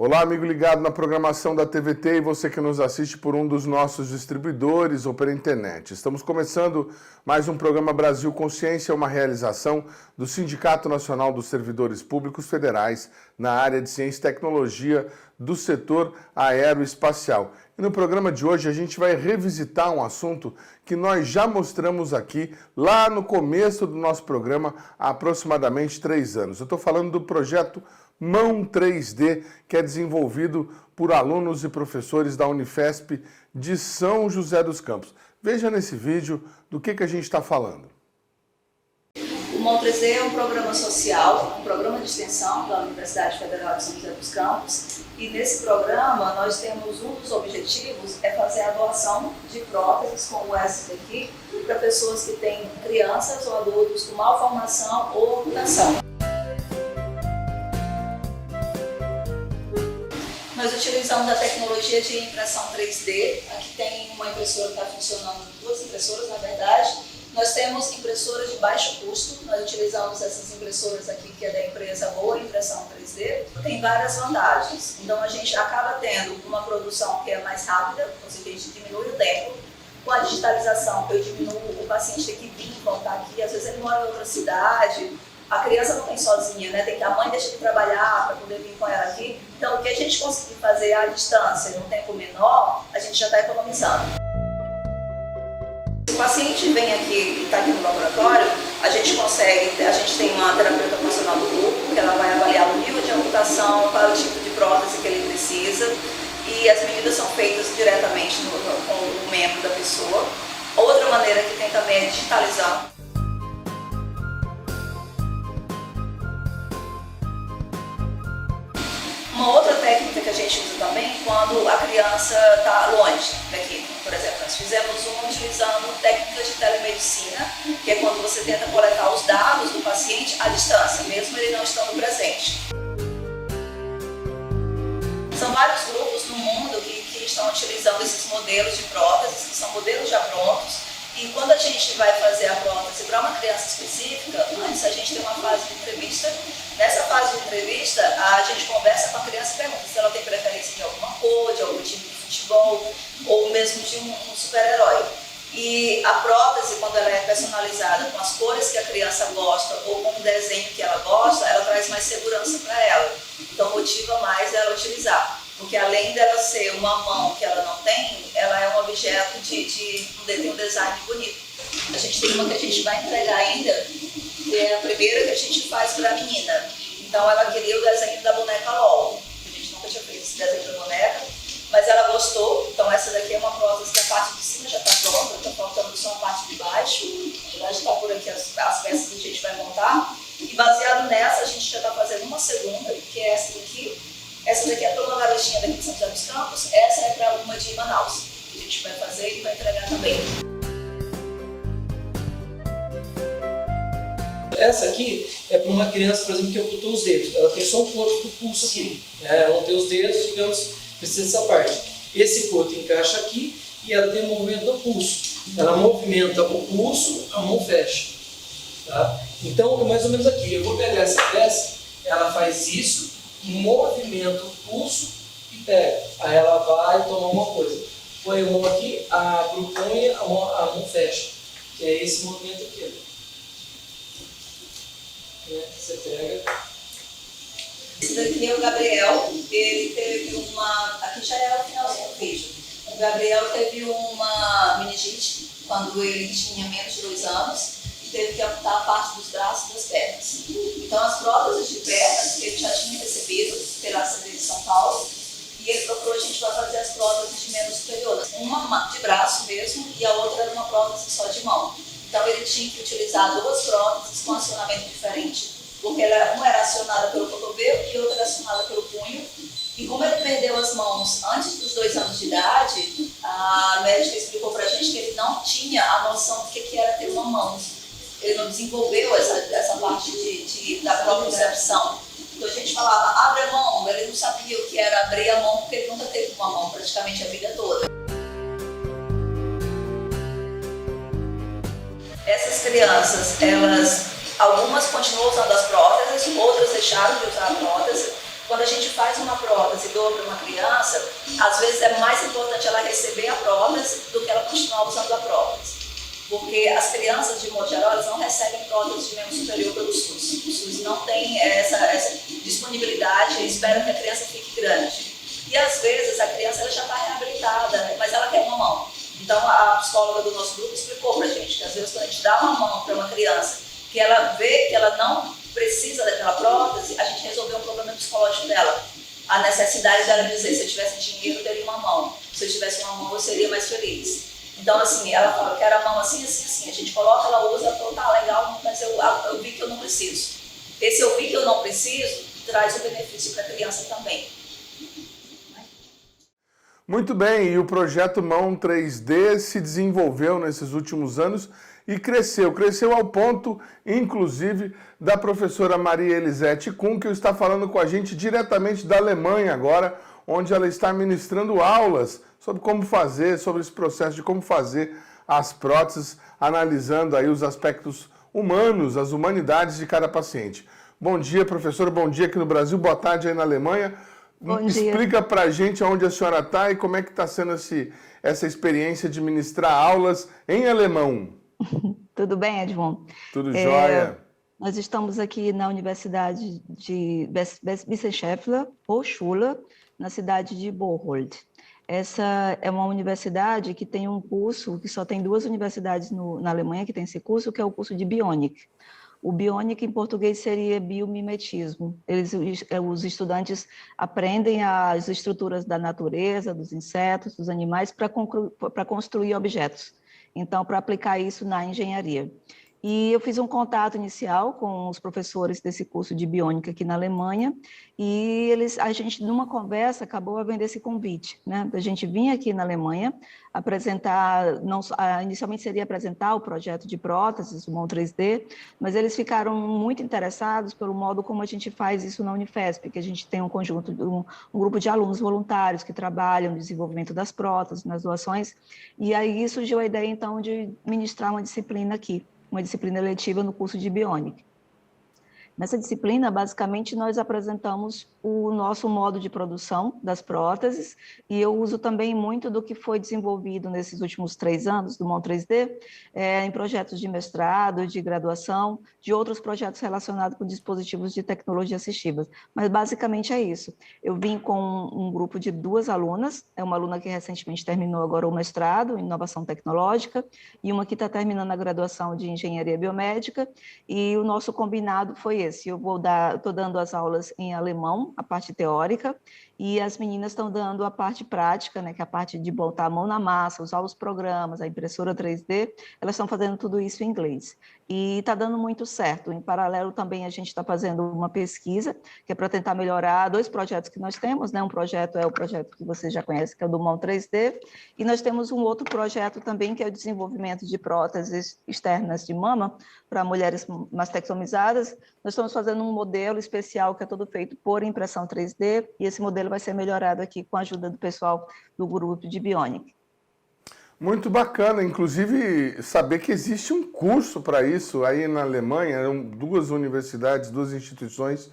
Olá, amigo ligado na programação da TVT e você que nos assiste por um dos nossos distribuidores ou pela internet. Estamos começando mais um programa Brasil Consciência, uma realização do Sindicato Nacional dos Servidores Públicos Federais na área de Ciência e Tecnologia do setor aeroespacial. E no programa de hoje a gente vai revisitar um assunto que nós já mostramos aqui lá no começo do nosso programa há aproximadamente 3 anos. Eu estou falando do projeto Mão 3D, que é desenvolvido por alunos e professores da Unifesp de São José dos Campos. Veja nesse vídeo do que a gente está falando. O Mão 3D é um programa social, um programa de extensão da Universidade Federal de São José dos Campos. E nesse programa nós temos um dos objetivos é fazer a doação de próteses como essas aqui para pessoas que têm crianças ou adultos com malformação ou amputação. Nós utilizamos a tecnologia de impressão 3D. Aqui tem uma impressora que está funcionando, 2 impressoras na verdade. Nós temos impressoras de baixo custo. Nós utilizamos essas impressoras aqui, que é da empresa Boa Impressão 3D. Tem várias vantagens. Então a gente acaba tendo uma produção que é mais rápida, ou seja, a gente diminui o tempo. Com a digitalização, eu diminuo o paciente ter que vir e voltar aqui. Às vezes ele mora em outra cidade. A criança não vem sozinha, né? Tem que a mãe deixa de trabalhar para poder vir com ela aqui. Então, o que a gente conseguir fazer à distância, em um tempo menor, a gente já está economizando. Se o paciente vem aqui e está aqui no laboratório, a gente tem uma terapeuta funcional do grupo, que ela vai avaliar o nível de amputação, qual é o tipo de prótese que ele precisa, e as medidas são feitas diretamente com o membro da pessoa. Outra maneira que tem também é digitalizar. Uma outra técnica que a gente usa também quando a criança está longe daqui. Por exemplo, nós fizemos utilizando técnicas de telemedicina, que é quando você tenta coletar os dados do paciente à distância, mesmo ele não estando presente. São vários grupos no mundo que estão utilizando esses modelos de próteses, que são modelos já prontos. E quando a gente vai fazer a prótese para uma criança específica, antes a gente tem uma fase de entrevista. Nessa fase de entrevista, a gente conversa com a criança e pergunta se ela tem preferência de alguma cor, de algum time de futebol, ou mesmo de um super-herói. E a prótese, quando ela é personalizada com as cores que a criança gosta ou com o desenho que ela gosta, ela traz mais segurança para ela. Então motiva mais ela utilizar. Porque além dela ser uma mão que ela não tem, ela é um objeto tem um design bonito. A gente tem uma que a gente vai entregar ainda, que é a primeira que a gente faz para a menina. Então ela queria o desenho da boneca LOL. A gente nunca tinha feito esse desenho da boneca, mas ela gostou. Então essa daqui é uma prótese que a parte de cima já está pronta, está faltando só a parte de baixo. Na verdade está por aqui as peças que a gente vai montar. E baseado nessa, a gente já está fazendo uma segunda, que é essa daqui. Essa daqui é para uma garotinha daqui de São José dos Campos, essa é para uma de Manaus, que a gente vai fazer e vai entregar também. Essa aqui é para uma criança, por exemplo, que amputou os dedos. Ela tem só o corpo do pulso aqui. Ela não tem os dedos, digamos, precisa dessa parte. Esse corpo encaixa aqui e ela tem o movimento do pulso. Ela movimenta o pulso, a mão fecha. Tá? Então, mais ou menos aqui. Eu vou pegar essa peça, ela faz isso, movimenta o pulso e pega. Aí ela vai tomar uma coisa. Põe a mão aqui, propõe a mão fecha. Que é esse movimento aqui. Você pega. Esse daqui é o Gabriel. Ele teve uma. Aqui já é o finalzinho do vídeo. O Gabriel teve uma meningite quando ele tinha menos de 2 anos. Teve que amputar a parte dos braços e das pernas. Então as próteses de pernas ele já tinha recebido pela CD de São Paulo e ele procurou a gente para fazer as próteses de membro superior, uma de braço mesmo e a outra era uma prótese só de mão. Então ele tinha que utilizar 2 próteses com acionamento diferente, porque uma era acionada pelo cotovelo e outra era acionada pelo punho E como ele perdeu as mãos antes dos 2 anos de idade, a médica explicou para a gente que ele não tinha a noção do que era ter uma mão. Ele não desenvolveu essa parte da propriocepção. Então a gente falava, abre a mão, ele não sabia o que era abrir a mão, porque ele nunca teve uma mão praticamente a vida toda. Essas crianças, algumas continuam usando as próteses, outras deixaram de usar a prótese. Quando a gente faz uma prótese e doa para uma criança, às vezes é mais importante ela receber a prótese do que ela continuar usando a prótese. Porque as crianças, de modo geral, elas não recebem prótese de membro superior pelo SUS. O SUS não tem essa disponibilidade e espera que a criança fique grande. E às vezes a criança ela já está reabilitada, mas ela quer uma mão. Então a psicóloga do nosso grupo explicou para a gente que às vezes quando a gente dá uma mão para uma criança, que ela vê que ela não precisa daquela prótese, a gente resolveu um problema psicológico dela. A necessidade dela dizer, se eu tivesse dinheiro, eu teria uma mão. Se eu tivesse uma mão, eu seria mais feliz. Então, assim, ela fala, eu quero a mão assim, assim, assim. A gente coloca, ela usa, ela fala, tá legal, mas eu vi que eu não preciso. Esse eu vi que eu não preciso traz o benefício para a criança também. Muito bem, e o projeto Mão 3D se desenvolveu nesses últimos anos e cresceu ao ponto, inclusive, da professora Maria Elisete Kuhn, que está falando com a gente diretamente da Alemanha agora, onde ela está ministrando aulas sobre como fazer, sobre esse processo de como fazer as próteses, analisando aí os aspectos humanos, as humanidades de cada paciente. Bom dia, professora, bom dia aqui no Brasil, boa tarde aí na Alemanha. Bom dia. Explica pra gente onde a senhora está e como é que está sendo essa experiência de ministrar aulas em alemão. Tudo bem, Edmond? Tudo jóia. Nós estamos aqui na Universidade de Wissenschaftler Hochschule, na cidade de Bocholt. Essa é uma universidade que tem um curso, que só tem 2 universidades na Alemanha que tem esse curso, que é o curso de Bionic. O Bionic em português seria biomimetismo. Os estudantes aprendem as estruturas da natureza, dos insetos, dos animais, para construir objetos. Então, para aplicar isso na engenharia. E eu fiz um contato inicial com os professores desse curso de biônica aqui na Alemanha e a gente, numa conversa, acabou havendo esse convite, né? A gente vinha aqui na Alemanha apresentar, inicialmente seria apresentar o projeto de próteses, o Mão 3D, mas eles ficaram muito interessados pelo modo como a gente faz isso na Unifesp, que a gente tem um grupo de alunos voluntários que trabalham no desenvolvimento das próteses, nas doações, e aí surgiu a ideia, então, de ministrar uma disciplina aqui, uma disciplina letiva no curso de Bionic. Nessa disciplina, basicamente, nós apresentamos o nosso modo de produção das próteses e eu uso também muito do que foi desenvolvido nesses últimos 3 anos do Mão 3D em projetos de mestrado, de graduação, de outros projetos relacionados com dispositivos de tecnologia assistiva. Mas, basicamente, é isso. Eu vim com um grupo de 2 alunas, uma aluna que recentemente terminou agora o mestrado em inovação tecnológica e uma que está terminando a graduação de engenharia biomédica e o nosso combinado foi esse. Eu estou dando as aulas em alemão, a parte teórica, e as meninas estão dando a parte prática, né, que é a parte de botar a mão na massa, usar os programas, a impressora 3D, elas estão fazendo tudo isso em inglês. E está dando muito certo. Em paralelo, também, a gente está fazendo uma pesquisa, que é para tentar melhorar 2 projetos que nós temos, né? Um projeto é o projeto que você já conhece, que é o do Mão 3D, e nós temos um outro projeto também, que é o desenvolvimento de próteses externas de mama para mulheres mastectomizadas. Nós estamos fazendo um modelo especial que é todo feito por impressão 3D, e esse modelo vai ser melhorado aqui com a ajuda do pessoal do grupo de Bionic. Muito bacana, inclusive saber que existe um curso para isso aí na Alemanha, eram 2 universidades, 2 instituições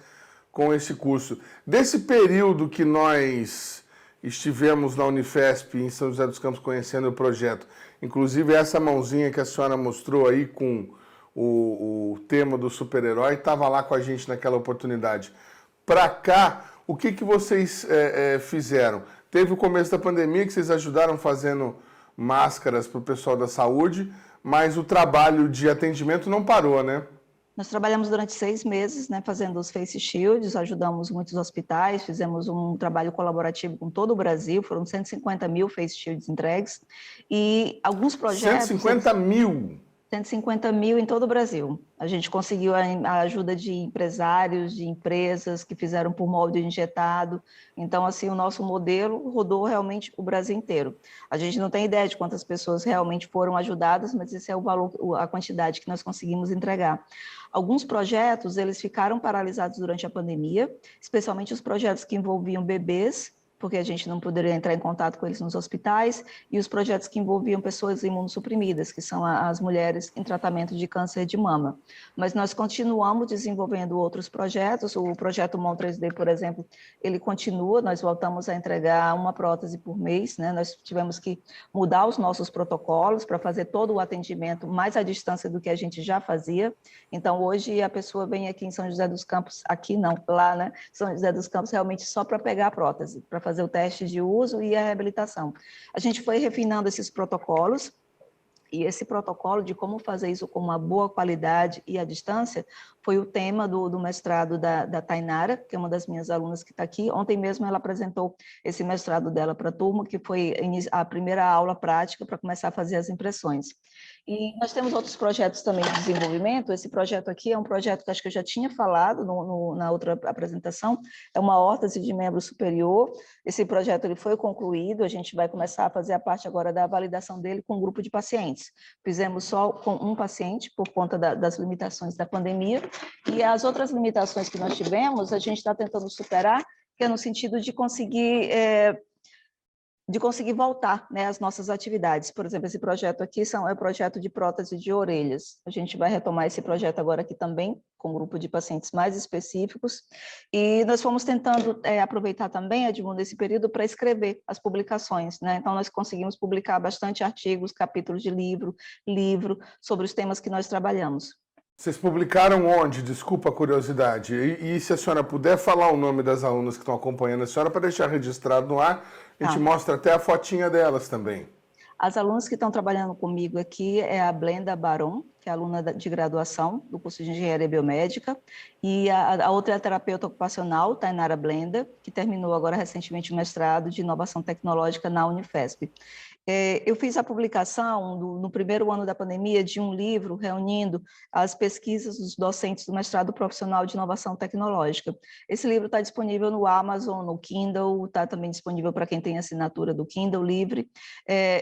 com esse curso. Desse período que nós estivemos na Unifesp em São José dos Campos conhecendo o projeto, inclusive essa mãozinha que a senhora mostrou aí com o tema do super-herói, estava lá com a gente naquela oportunidade. Para cá, o que vocês fizeram? Teve o começo da pandemia que vocês ajudaram fazendo máscaras para o pessoal da saúde, mas o trabalho de atendimento não parou, né? Nós trabalhamos durante 6 meses, né, fazendo os face shields, ajudamos muitos hospitais, fizemos um trabalho colaborativo com todo o Brasil, foram 150 mil face shields entregues, e alguns projetos... 150 mil? 150 mil em todo o Brasil. A gente conseguiu a ajuda de empresários, de empresas que fizeram por molde injetado. Então, assim, o nosso modelo rodou realmente o Brasil inteiro. A gente não tem ideia de quantas pessoas realmente foram ajudadas, mas esse é o valor, a quantidade que nós conseguimos entregar. Alguns projetos, eles ficaram paralisados durante a pandemia, especialmente os projetos que envolviam bebês, porque a gente não poderia entrar em contato com eles nos hospitais, e os projetos que envolviam pessoas imunossuprimidas, que são as mulheres em tratamento de câncer de mama. Mas nós continuamos desenvolvendo outros projetos, o projeto MON 3D, por exemplo, ele continua, nós voltamos a entregar uma prótese por mês, né? Nós tivemos que mudar os nossos protocolos para fazer todo o atendimento mais à distância do que a gente já fazia. Então, hoje a pessoa vem aqui em São José dos Campos, aqui não, lá, né? São José dos Campos, realmente só para pegar a prótese, para fazer o teste de uso e a reabilitação. A gente foi refinando esses protocolos, e esse protocolo de como fazer isso com uma boa qualidade e à distância foi o tema do mestrado da Tainara, que é uma das minhas alunas que está aqui. Ontem mesmo ela apresentou esse mestrado dela para a turma, que foi a primeira aula prática para começar a fazer as impressões. E nós temos outros projetos também de desenvolvimento. Esse projeto aqui é um projeto que acho que eu já tinha falado na outra apresentação, é uma órtese de membro superior. Esse projeto ele foi concluído, a gente vai começar a fazer a parte agora da validação dele com um grupo de pacientes. Fizemos só com um paciente, por conta das limitações da pandemia, e as outras limitações que nós tivemos, a gente está tentando superar, que é no sentido de conseguir voltar, né, às nossas atividades. Por exemplo, esse projeto aqui é o projeto de prótese de orelhas. A gente vai retomar esse projeto agora aqui também, com um grupo de pacientes mais específicos, e nós fomos tentando aproveitar também, Edmundo, esse período para escrever as publicações, né? Então, nós conseguimos publicar bastante artigos, capítulos de livro sobre os temas que nós trabalhamos. Vocês publicaram onde? Desculpa a curiosidade. E se a senhora puder falar o nome das alunas que estão acompanhando a senhora, para deixar registrado no ar, a gente mostra até a fotinha delas também. As alunas que estão trabalhando comigo aqui é a Blenda Baron, que é aluna de graduação do curso de Engenharia Biomédica, e a outra é a terapeuta ocupacional, Tainara Blenda, que terminou agora recentemente o mestrado de Inovação Tecnológica na Unifesp. Eu fiz a publicação no primeiro ano da pandemia de um livro reunindo as pesquisas dos docentes do mestrado profissional de inovação tecnológica. Esse livro está disponível no Amazon, no Kindle, está também disponível para quem tem assinatura do Kindle livre.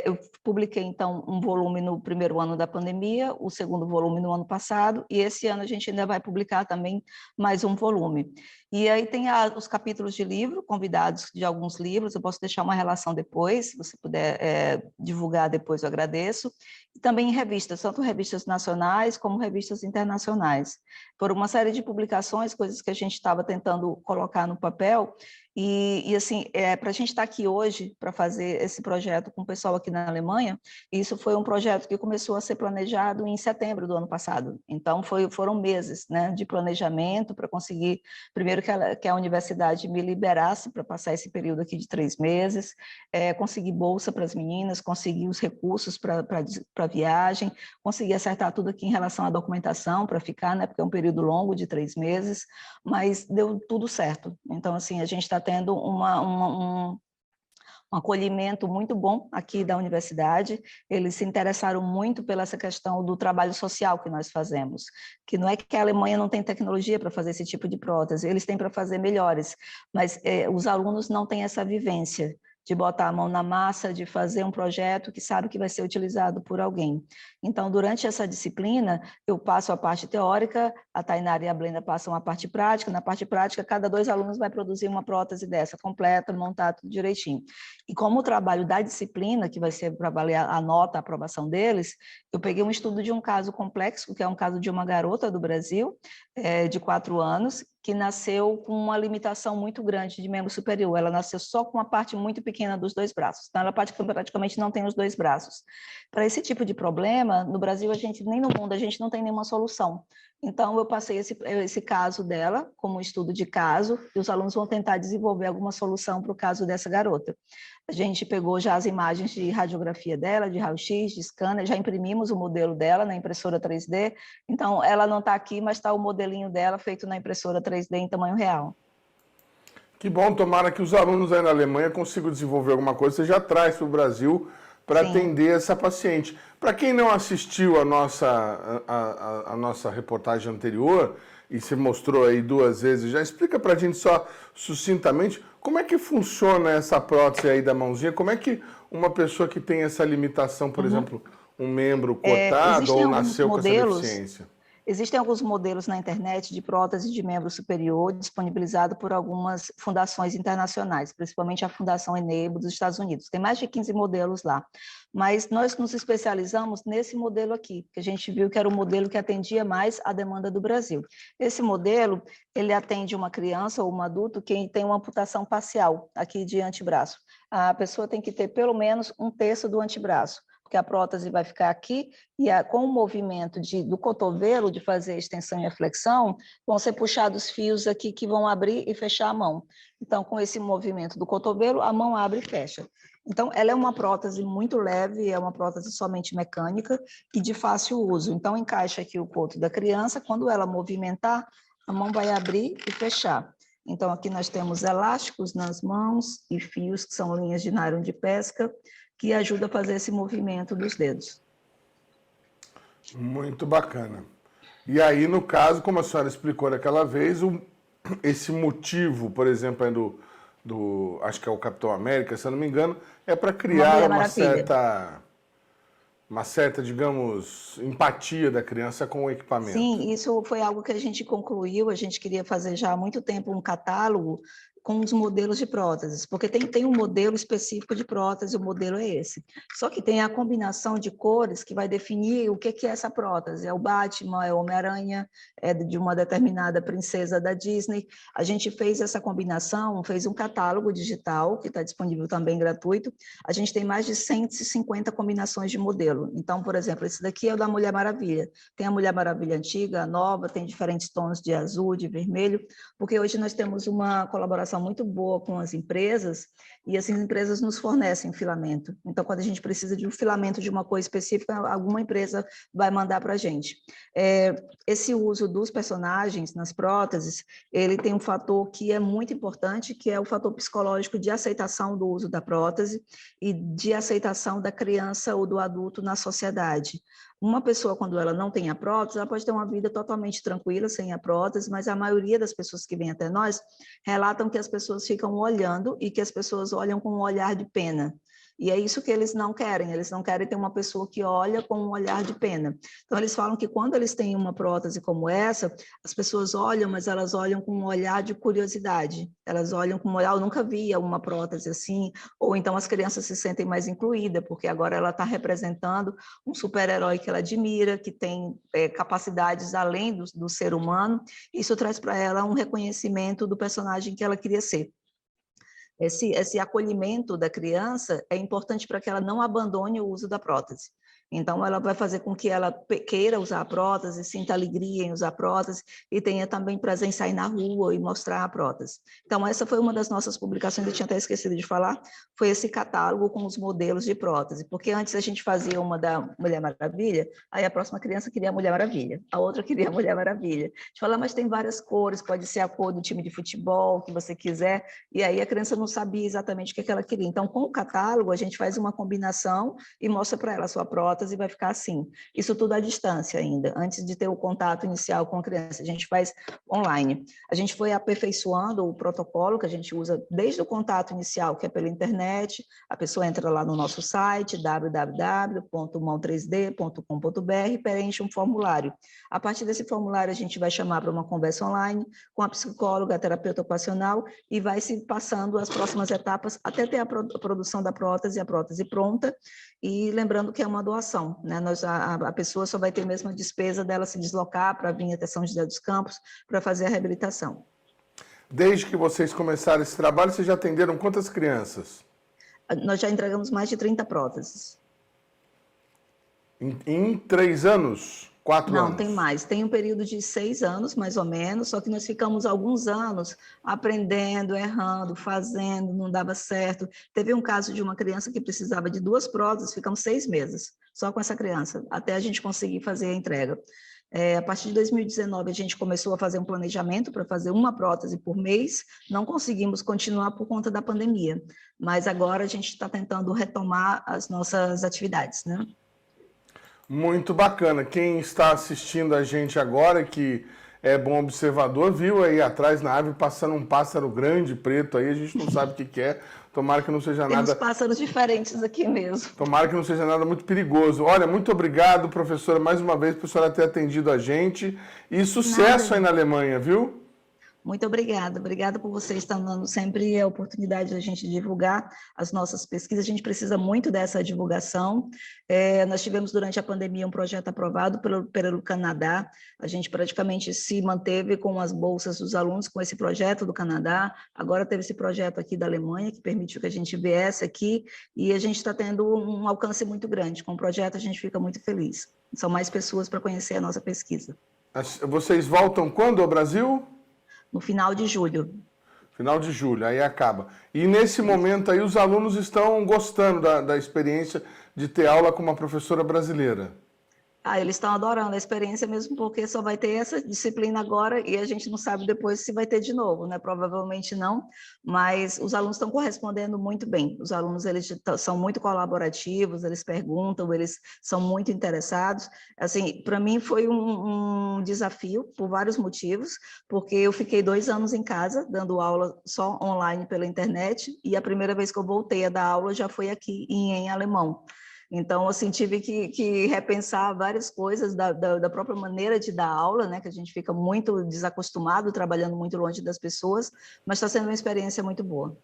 Eu publiquei, então, um volume no primeiro ano da pandemia, o segundo volume no ano passado, e esse ano a gente ainda vai publicar também mais um volume. E aí tem os capítulos de livro, convidados de alguns livros, eu posso deixar uma relação depois, se você puder divulgar depois, eu agradeço. E também em revistas, tanto revistas nacionais como revistas internacionais. Por uma série de publicações, coisas que a gente estava tentando colocar no papel, e assim, para a gente estar aqui hoje, para fazer esse projeto com o pessoal aqui na Alemanha, isso foi um projeto que começou a ser planejado em setembro do ano passado. Então, foram meses, né, de planejamento para conseguir, primeiro, que a universidade me liberasse para passar esse período aqui de 3 meses, conseguir bolsa para as meninas, conseguir os recursos para viagem, conseguir acertar tudo aqui em relação à documentação para ficar, né, porque é um período longo de 3 meses, mas deu tudo certo. Então, assim, a gente está tendo um acolhimento muito bom aqui da universidade. Eles se interessaram muito pela essa questão do trabalho social que nós fazemos, que não é que a Alemanha não tem tecnologia para fazer esse tipo de prótese, eles têm para fazer melhores, mas os alunos não têm essa vivência de botar a mão na massa, de fazer um projeto que sabe que vai ser utilizado por alguém. Então, durante essa disciplina, eu passo a parte teórica, a Tainara e a Blenda passam a parte prática. Na parte prática, cada 2 alunos vai produzir uma prótese dessa, completa, montar tudo direitinho. E como o trabalho da disciplina, que vai ser para avaliar a nota, a aprovação deles, eu peguei um estudo de um caso complexo, que é um caso de uma garota do Brasil, de 4 anos, que nasceu com uma limitação muito grande de membro superior. Ela nasceu só com uma parte muito pequena dos 2 braços. Então, ela praticamente não tem os 2 braços. Para esse tipo de problema, no Brasil, nem no mundo, a gente não tem nenhuma solução. Então, eu passei esse caso dela como estudo de caso, e os alunos vão tentar desenvolver alguma solução para o caso dessa garota. A gente pegou já as imagens de radiografia dela, de raio-x, de scanner, já imprimimos o modelo dela na impressora 3D, então ela não está aqui, mas está o modelinho dela feito na impressora 3D em tamanho real. Que bom, tomara que os alunos aí na Alemanha consigam desenvolver alguma coisa, você já traz para o Brasil para Sim. atender essa paciente. Para quem não assistiu a nossa reportagem anterior, e se mostrou aí 2 vezes, já explica para a gente só sucintamente como é que funciona essa prótese aí da mãozinha, como é que uma pessoa que tem essa limitação, por exemplo, um membro cortado Existem ou alguns nasceu com essa modelos. deficiência. Existem alguns modelos na internet de prótese de membro superior disponibilizado por algumas fundações internacionais, principalmente a Fundação Enable dos Estados Unidos. Tem mais de 15 modelos lá, mas nós nos especializamos nesse modelo aqui, que a gente viu que era o modelo que atendia mais a demanda do Brasil. Esse modelo, ele atende uma criança ou um adulto que tem uma amputação parcial aqui de antebraço. A pessoa tem que ter pelo menos 1/3 do antebraço, porque a prótese vai ficar aqui e com o movimento do cotovelo, de fazer a extensão e a flexão, vão ser puxados fios aqui que vão abrir e fechar a mão. Então, com esse movimento do cotovelo, a mão abre e fecha. Então, ela é uma prótese muito leve, é uma prótese somente mecânica e de fácil uso. Então, encaixa aqui o coto da criança, quando ela movimentar, a mão vai abrir e fechar. Então, aqui nós temos elásticos nas mãos e fios, que são linhas de nylon de pesca, que ajuda a fazer esse movimento dos dedos. Muito bacana. E aí, no caso, como a senhora explicou daquela vez, esse motivo, por exemplo, é acho que é o Capitão América, se eu não me engano, é para criar uma certa, digamos, empatia da criança com o equipamento. Sim, isso foi algo que a gente concluiu, a gente queria fazer já há muito tempo um catálogo com os modelos de próteses, porque tem um modelo específico de prótese, o modelo é esse. Só que tem a combinação de cores que vai definir o que é essa prótese. É o Batman, é o Homem-Aranha, é de uma determinada princesa da Disney. A gente fez essa combinação, fez um catálogo digital, que está disponível também gratuito. A gente tem mais de 150 combinações de modelo. Então, por exemplo, esse daqui é o da Mulher Maravilha. Tem a Mulher Maravilha antiga, a nova, tem diferentes tons de azul, de vermelho, porque hoje nós temos uma colaboração muito boa com as empresas, e as empresas nos fornecem filamento. Então, quando a gente precisa de um filamento de uma coisa específica, alguma empresa vai mandar para a gente. Esse uso dos personagens nas próteses, ele tem um fator que é muito importante, que é o fator psicológico de aceitação do uso da prótese e de aceitação da criança ou do adulto na sociedade. Uma pessoa, quando ela não tem a prótese, ela pode ter uma vida totalmente tranquila, sem a prótese, mas a maioria das pessoas que vêm até nós relatam que as pessoas ficam olhando e que as pessoas olham com um olhar de pena. E é isso que eles não querem ter uma pessoa que olha com um olhar de pena. Então, eles falam que quando eles têm uma prótese como essa, as pessoas olham, mas elas olham com um olhar de curiosidade. Elas olham com um olhar, eu nunca via uma prótese assim, ou então as crianças se sentem mais incluídas, porque agora ela está representando um super-herói que ela admira, que tem capacidades além do ser humano. Isso traz para ela um reconhecimento do personagem que ela queria ser. Esse acolhimento da criança é importante para que ela não abandone o uso da prótese. Então, ela vai fazer com que ela queira usar a prótese, sinta alegria em usar a prótese e tenha também prazer em sair na rua e mostrar a prótese. Então, essa foi uma das nossas publicações, eu tinha até esquecido de falar, foi esse catálogo com os modelos de prótese, porque antes a gente fazia uma da Mulher Maravilha, aí a próxima criança queria a Mulher Maravilha, a outra queria a Mulher Maravilha. A gente fala, mas tem várias cores, pode ser a cor do time de futebol, que você quiser, e aí a criança não sabia exatamente o que ela queria. Então, com o catálogo, a gente faz uma combinação e mostra para ela a sua prótese e vai ficar assim. Isso tudo à distância ainda, antes de ter o contato inicial com a criança. A gente faz online. A gente foi aperfeiçoando o protocolo que a gente usa desde o contato inicial, que é pela internet. A pessoa entra lá no nosso site, www.mão3d.com.br, preenche um formulário. A partir desse formulário, a gente vai chamar para uma conversa online com a psicóloga, a terapeuta ocupacional, e vai se passando as próximas etapas até ter a produção da prótese, a prótese pronta. E lembrando que é uma doação, né? A pessoa só vai ter mesmo a despesa dela se deslocar para vir até São José dos Campos para fazer a reabilitação. Desde que vocês começaram esse trabalho, vocês já atenderam quantas crianças? Nós já entregamos mais de 30 próteses. Em 3 anos? 4 anos? Não, tem mais. Tem um período de 6 anos, mais ou menos, só que nós ficamos alguns anos aprendendo, errando, fazendo, não dava certo. Teve um caso de uma criança que precisava de 2 próteses, ficamos 6 meses só com essa criança, até a gente conseguir fazer a entrega. A partir de 2019, a gente começou a fazer um planejamento para fazer uma prótese por mês, não conseguimos continuar por conta da pandemia, mas agora a gente está tentando retomar as nossas atividades, né? Muito bacana. Quem está assistindo a gente agora, que é bom observador, viu aí atrás na árvore passando um pássaro grande, preto aí, a gente não sabe o que é. Tomara que não seja Temos nada... pássaros diferentes aqui mesmo. Tomara que não seja nada muito perigoso. Olha, muito obrigado, professora, mais uma vez, por a senhora ter atendido a gente. E sucesso aí na Alemanha, viu? Muito obrigada. Obrigada por vocês estar dando sempre a oportunidade de a gente divulgar as nossas pesquisas. A gente precisa muito dessa divulgação. Nós tivemos, durante a pandemia, um projeto aprovado pelo Canadá. A gente praticamente se manteve com as bolsas dos alunos com esse projeto do Canadá. Agora teve esse projeto aqui da Alemanha, que permitiu que a gente viesse aqui, e a gente está tendo um alcance muito grande. Com o projeto, a gente fica muito feliz. São mais pessoas para conhecer a nossa pesquisa. Vocês voltam quando ao Brasil? No final de julho. Final de julho, aí acaba. E nesse momento aí os alunos estão gostando da experiência de ter aula com uma professora brasileira? Eles estão adorando a experiência mesmo, porque só vai ter essa disciplina agora e a gente não sabe depois se vai ter de novo, né? Provavelmente não, mas os alunos estão correspondendo muito bem. Os alunos, eles são muito colaborativos, eles perguntam, eles são muito interessados. Assim, para mim foi um desafio por vários motivos, porque eu fiquei 2 anos em casa, dando aula só online pela internet, e a primeira vez que eu voltei a dar aula já foi aqui em alemão. Então, assim, tive que repensar várias coisas da própria maneira de dar aula, né? Que a gente fica muito desacostumado, trabalhando muito longe das pessoas, mas está sendo uma experiência muito boa.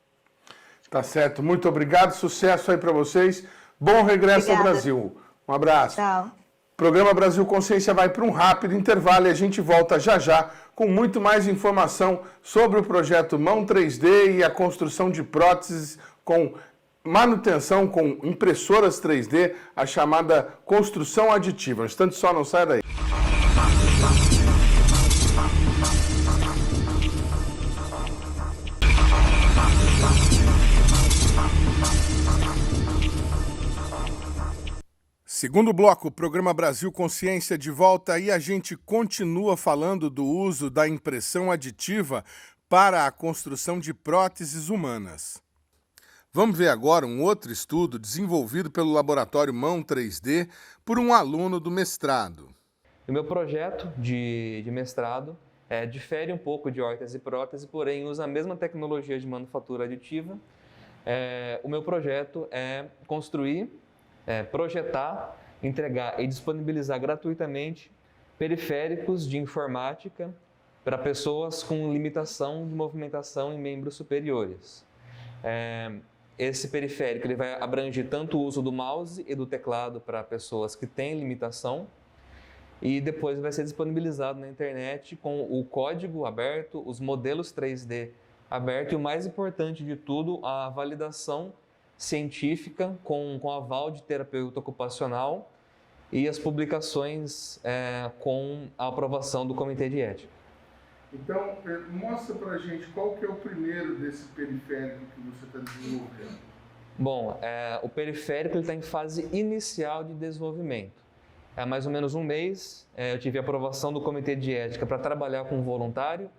Tá certo, muito obrigado, sucesso aí para vocês. Bom regresso ao Brasil. Um abraço. Tchau. Programa Brasil Consciência vai para um rápido intervalo e a gente volta já já com muito mais informação sobre o projeto Mão 3D e a construção de próteses com manutenção com impressoras 3D, a chamada construção aditiva. Um instante só, não sai daí. Segundo bloco, o programa Brasil Consciência de volta e a gente continua falando do uso da impressão aditiva para a construção de próteses humanas. Vamos ver agora um outro estudo desenvolvido pelo laboratório Mão 3D por um aluno do mestrado. O meu projeto de mestrado difere um pouco de órtese e prótese, porém usa a mesma tecnologia de manufatura aditiva. O meu projeto é construir, projetar, entregar e disponibilizar gratuitamente periféricos de informática para pessoas com limitação de movimentação em membros superiores. Esse periférico ele vai abranger tanto o uso do mouse e do teclado para pessoas que têm limitação e depois vai ser disponibilizado na internet com o código aberto, os modelos 3D aberto e o mais importante de tudo, a validação científica com aval de terapeuta ocupacional e as publicações com a aprovação do Comitê de Ética. Então, mostra pra gente qual que é o primeiro desse periférico que você está desenvolvendo. Bom, o periférico está em fase inicial de desenvolvimento. Há mais ou menos um mês, eu tive a aprovação do Comitê de Ética para trabalhar com voluntário,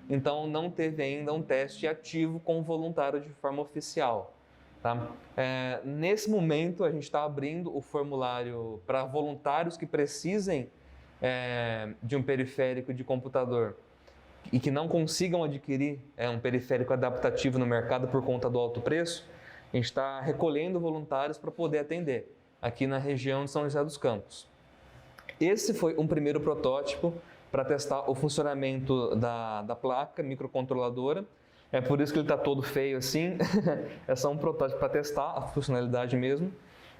então não teve ainda um teste ativo com voluntário de forma oficial. Tá? Nesse momento, a gente está abrindo o formulário para voluntários que precisem de um periférico de computador e que não consigam adquirir um periférico adaptativo no mercado por conta do alto preço. A gente está recolhendo voluntários para poder atender aqui na região de São José dos Campos. Esse foi um primeiro protótipo para testar o funcionamento da placa microcontroladora. É por isso que ele está todo feio assim. É só um protótipo para testar a funcionalidade mesmo.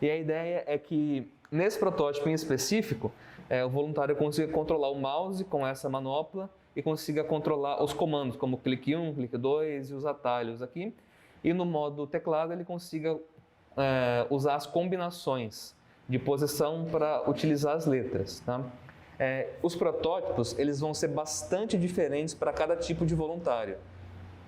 E a ideia é que nesse protótipo em específico, o voluntário consiga controlar o mouse com essa manopla e consiga controlar os comandos, como clique 1, clique 2 e os atalhos aqui. E no modo teclado ele consiga usar as combinações de posição para utilizar as letras. Tá? Os protótipos eles vão ser bastante diferentes para cada tipo de voluntário.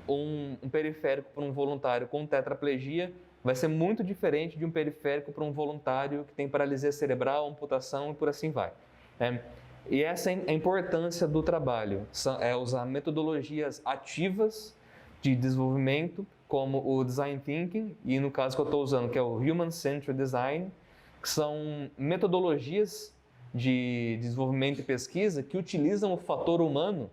Um periférico para um voluntário com tetraplegia vai ser muito diferente de um periférico para um voluntário que tem paralisia cerebral, amputação e por assim vai. E essa é a importância do trabalho, é usar metodologias ativas de desenvolvimento, como o Design Thinking, e no caso que eu estou usando, que é o Human Centered Design, que são metodologias de desenvolvimento e pesquisa que utilizam o fator humano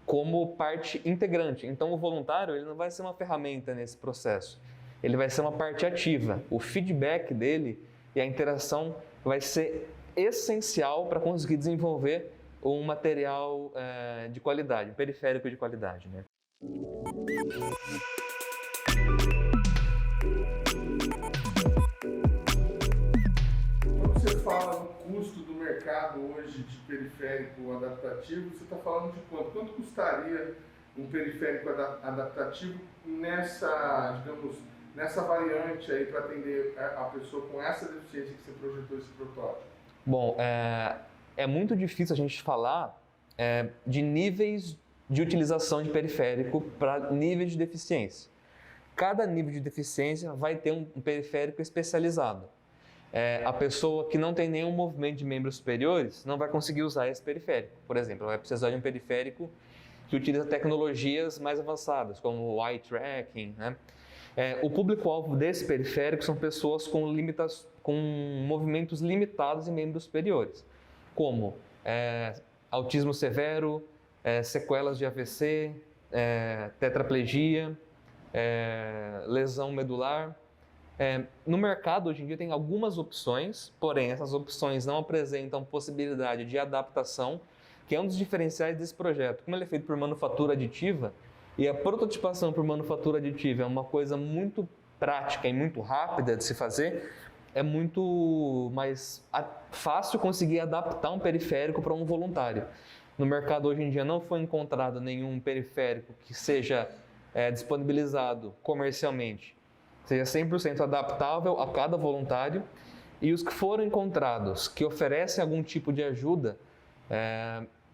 como parte integrante. Então, o voluntário ele não vai ser uma ferramenta nesse processo, ele vai ser uma parte ativa. O feedback dele e a interação vai ser essencial para conseguir desenvolver um material de qualidade, um periférico de qualidade, né? Quando você fala no custo do mercado hoje de periférico adaptativo, você está falando de quanto? Quanto custaria um periférico adaptativo nessa, digamos, nessa variante aí para atender a pessoa com essa deficiência que você projetou esse protótipo? Bom, é muito difícil a gente falar de níveis de utilização de periférico para níveis de deficiência. Cada nível de deficiência vai ter um periférico especializado. A pessoa que não tem nenhum movimento de membros superiores não vai conseguir usar esse periférico. Por exemplo, ela vai precisar de um periférico que utiliza tecnologias mais avançadas, como o eye tracking, né? O público-alvo desse periférico são pessoas com movimentos limitados em membros superiores, como autismo severo, sequelas de AVC, tetraplegia, lesão medular. No mercado, hoje em dia, tem algumas opções, porém, essas opções não apresentam possibilidade de adaptação, que é um dos diferenciais desse projeto. Como ele é feito por manufatura aditiva, e a prototipação por manufatura aditiva é uma coisa muito prática e muito rápida de se fazer, é muito mais fácil conseguir adaptar um periférico para um voluntário. No mercado hoje em dia não foi encontrado nenhum periférico que seja disponibilizado comercialmente, seja 100% adaptável a cada voluntário, e os que foram encontrados que oferecem algum tipo de ajuda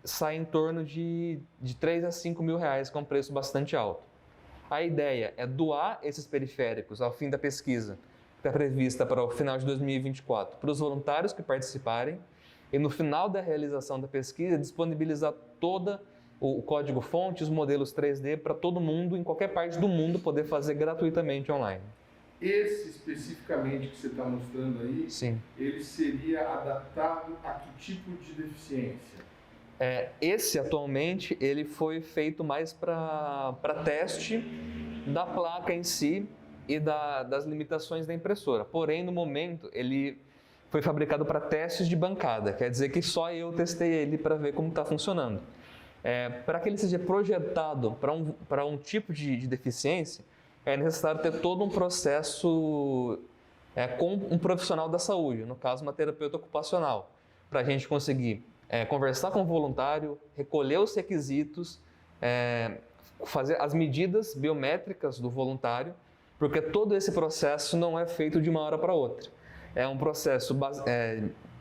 sai em torno de 3 a 5 mil reais, que é um preço bastante alto. A ideia é doar esses periféricos ao fim da pesquisa, que está prevista para o final de 2024, para os voluntários que participarem, e no final da realização da pesquisa, disponibilizar todo o código-fonte, os modelos 3D, para todo mundo, em qualquer parte do mundo, poder fazer gratuitamente online. Esse especificamente que você está mostrando aí, Sim. Ele seria adaptado a que tipo de deficiência? Esse, atualmente, ele foi feito mais para teste da placa em si e das limitações da impressora. Porém, no momento, ele foi fabricado para testes de bancada. Quer dizer que só eu testei ele para ver como está funcionando. Para que ele seja projetado para um tipo de deficiência, é necessário ter todo um processo com um profissional da saúde, no caso, uma terapeuta ocupacional, para a gente conseguir conversar com o voluntário, recolher os requisitos, fazer as medidas biométricas do voluntário, porque todo esse processo não é feito de uma hora para outra. É um processo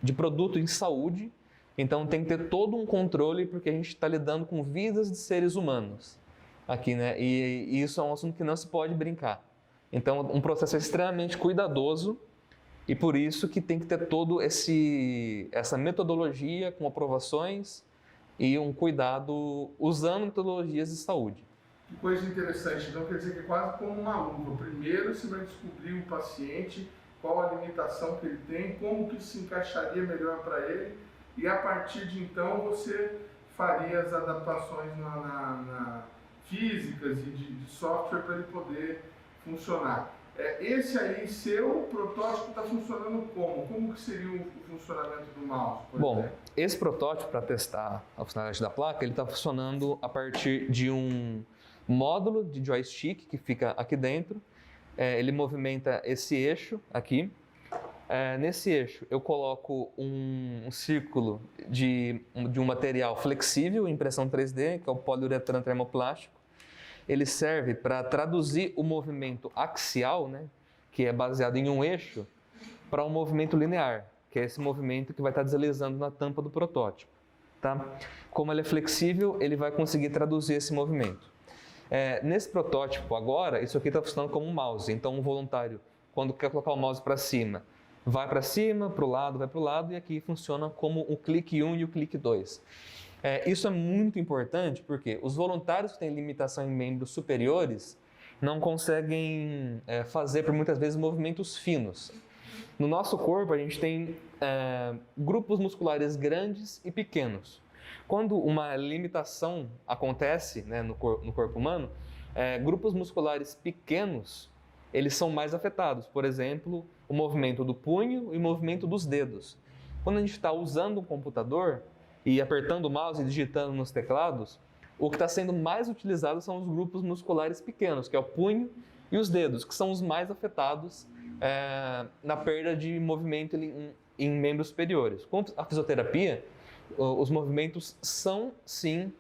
de produto em saúde, então tem que ter todo um controle, porque a gente está lidando com vidas de seres humanos aqui, né? E isso é um assunto que não se pode brincar. Então, um processo extremamente cuidadoso, e por isso que tem que ter todo essa metodologia com aprovações e um cuidado usando metodologias de saúde. Que coisa interessante. Então quer dizer que é quase como uma luva. Primeiro você vai descobrir o paciente, qual a limitação que ele tem, como que se encaixaria melhor para ele, e a partir de então você faria as adaptações físicas e de software para ele poder funcionar. Esse aí, seu protótipo está funcionando como? Como que seria o funcionamento do mouse? Bom, esse protótipo, para testar a funcionalidade da placa, ele está funcionando a partir de um módulo de joystick que fica aqui dentro. Ele movimenta esse eixo aqui. Nesse eixo eu coloco um círculo de um material flexível, impressão 3D, que é o poliuretano termoplástico. Ele serve para traduzir o movimento axial, né, que é baseado em um eixo, para um movimento linear, que é esse movimento que vai estar deslizando na tampa do protótipo. Tá? Como ele é flexível, ele vai conseguir traduzir esse movimento. Nesse protótipo agora, isso aqui está funcionando como um mouse. Então, um voluntário, quando quer colocar o mouse para cima, vai para cima, para o lado, vai para o lado, e aqui funciona como o clique 1 e o clique 2. Isso é muito importante porque os voluntários que têm limitação em membros superiores não conseguem fazer, por muitas vezes, movimentos finos. No nosso corpo, a gente tem grupos musculares grandes e pequenos. Quando uma limitação acontece, né, no corpo humano, grupos musculares pequenos, eles são mais afetados. Por exemplo, o movimento do punho e o movimento dos dedos. Quando a gente está usando um computador e apertando o mouse e digitando nos teclados, o que está sendo mais utilizado são os grupos musculares pequenos, que é o punho e os dedos, que são os mais afetados na perda de movimento em membros superiores. Com a fisioterapia, os movimentos são, sim,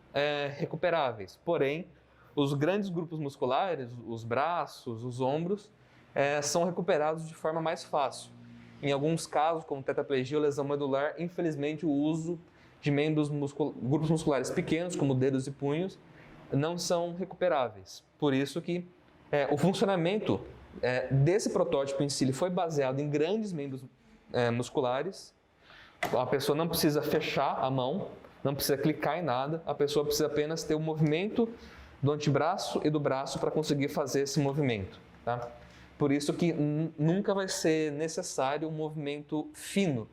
recuperáveis. Porém, os grandes grupos musculares, os braços, os ombros, são recuperados de forma mais fácil. Em alguns casos, como tetraplegia ou lesão medular, infelizmente o uso de grupos musculares pequenos, como dedos e punhos, não são recuperáveis. Por isso que o funcionamento desse protótipo em si ele foi baseado em grandes membros musculares. A pessoa não precisa fechar a mão, não precisa clicar em nada, a pessoa precisa apenas ter o movimento do antebraço e do braço para conseguir fazer esse movimento. Tá? Por isso que nunca vai ser necessário um movimento fino,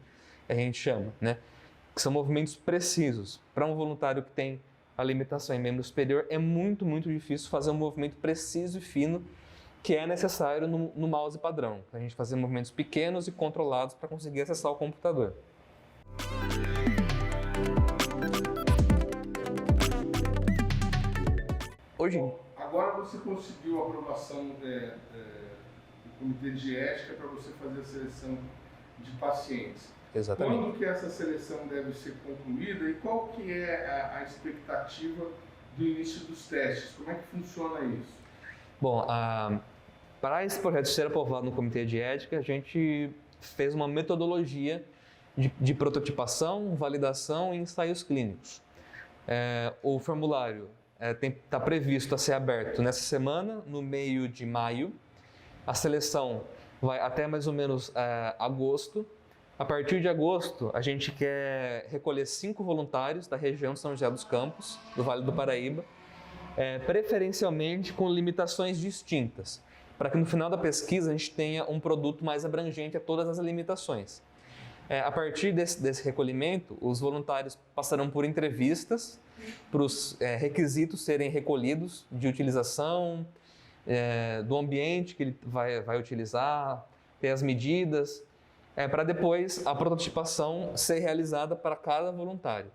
a gente chama, né? Que são movimentos precisos. Para um voluntário que tem a limitação em membro superior, é muito, muito difícil fazer um movimento preciso e fino que é necessário no mouse padrão. A gente fazer movimentos pequenos e controlados para conseguir acessar o computador. Hoje, agora você conseguiu a aprovação do Comitê de Ética para você fazer a seleção de pacientes. exatamente. Quando que essa seleção deve ser concluída e qual que é a expectativa do início dos testes? Como é que funciona isso? Bom, para esse projeto ser aprovado no Comitê de Ética, a gente fez uma metodologia de prototipação, validação e ensaios clínicos. O formulário está previsto a ser aberto nessa semana, no meio de maio. A seleção vai até mais ou menos agosto. A partir de agosto, a gente quer recolher 5 voluntários da região de São José dos Campos, do Vale do Paraíba, preferencialmente com limitações distintas, para que no final da pesquisa a gente tenha um produto mais abrangente a todas as limitações. A partir desse recolhimento, os voluntários passarão por entrevistas para os requisitos serem recolhidos de utilização, do ambiente que ele vai utilizar, ter as medidas, para depois a prototipação ser realizada para cada voluntário.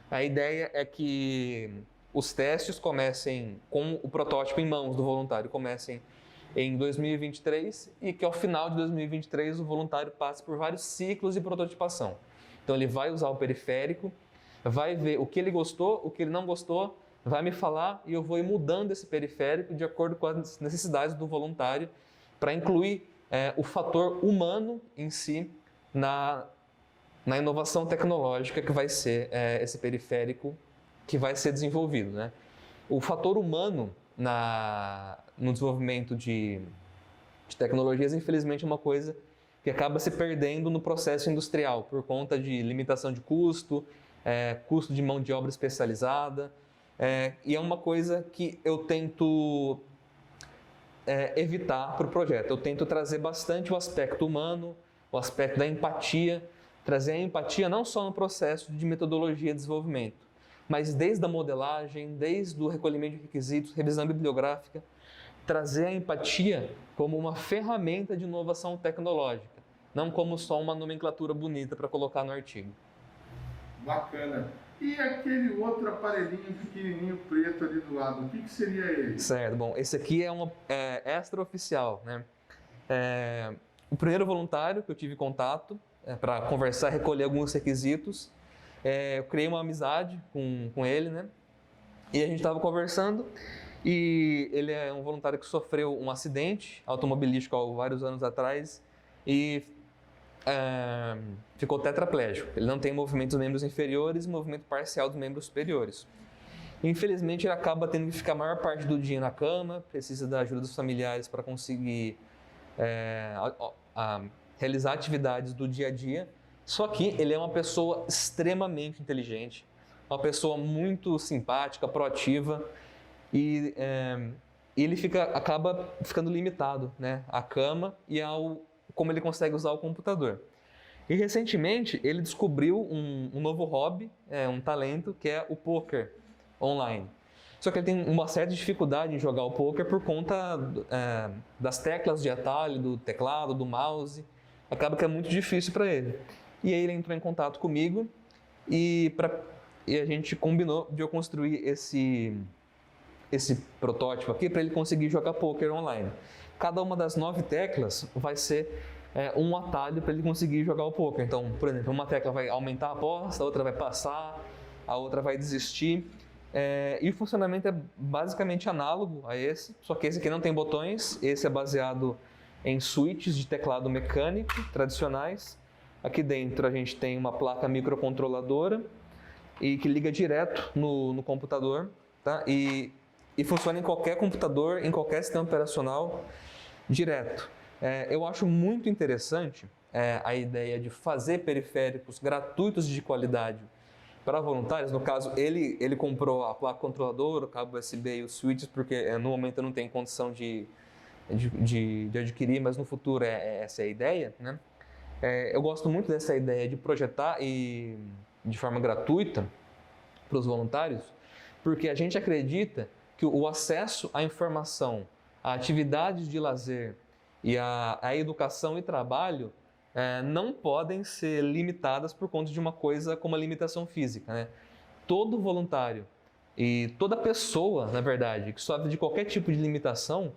A ideia é que os testes comecem com o protótipo em mãos do voluntário, comecem em 2023 e que ao final de 2023 o voluntário passe por vários ciclos de prototipação. Então ele vai usar o periférico, vai ver o que ele gostou, o que ele não gostou, vai me falar e eu vou ir mudando esse periférico de acordo com as necessidades do voluntário para incluir o fator humano em si na inovação tecnológica que vai ser esse periférico que vai ser desenvolvido, né? O fator humano no desenvolvimento de tecnologias, infelizmente, é uma coisa que acaba se perdendo no processo industrial por conta de limitação de custo, custo de mão de obra especializada, e é uma coisa que eu tento evitar para o projeto. Eu tento trazer bastante o aspecto humano, o aspecto da empatia, trazer a empatia não só no processo de metodologia de desenvolvimento, mas desde a modelagem, desde o recolhimento de requisitos, revisão bibliográfica, trazer a empatia como uma ferramenta de inovação tecnológica, não como só uma nomenclatura bonita para colocar no artigo. Bacana. E aquele outro aparelhinho pequenininho preto ali do lado, o que seria ele? Certo, bom, esse aqui é um extraoficial, né? O primeiro voluntário que eu tive contato para conversar, recolher alguns requisitos, eu criei uma amizade com ele, né? E a gente estava conversando e ele é um voluntário que sofreu um acidente automobilístico há vários anos atrás e ficou tetraplégico. Ele não tem movimento dos membros inferiores e movimento parcial dos membros superiores. Infelizmente, ele acaba tendo que ficar a maior parte do dia na cama, precisa da ajuda dos familiares para conseguir realizar atividades do dia a dia, só que ele é uma pessoa extremamente inteligente, uma pessoa muito simpática, proativa, e ele acaba ficando limitado, né, à cama e como ele consegue usar o computador. E recentemente ele descobriu um novo hobby, um talento, que é o poker online. Só que ele tem uma certa dificuldade em jogar o poker por conta das teclas de atalho, do teclado, do mouse. Acaba que é muito difícil para ele. E aí ele entrou em contato comigo e a gente combinou de eu construir esse protótipo aqui para ele conseguir jogar poker online. Cada uma das 9 teclas vai ser um atalho para ele conseguir jogar o poker. Então, por exemplo, uma tecla vai aumentar a aposta, a outra vai passar, a outra vai desistir. E o funcionamento é basicamente análogo a esse, só que esse aqui não tem botões, esse é baseado em switches de teclado mecânico tradicionais. Aqui dentro a gente tem uma placa microcontroladora e que liga direto no computador, tá? E funciona em qualquer computador, em qualquer sistema operacional, direto. Eu acho muito interessante a ideia de fazer periféricos gratuitos de qualidade para voluntários. No caso, ele comprou a placa controladora, o cabo USB e os switches, porque no momento eu não tenho condição de adquirir, mas no futuro essa é a ideia, né? Eu gosto muito dessa ideia de projetar e de forma gratuita para os voluntários, porque a gente acredita que o acesso à informação, a atividades de lazer e a educação e trabalho não podem ser limitadas por conta de uma coisa como a limitação física, né? Todo voluntário e toda pessoa, na verdade, que sofre de qualquer tipo de limitação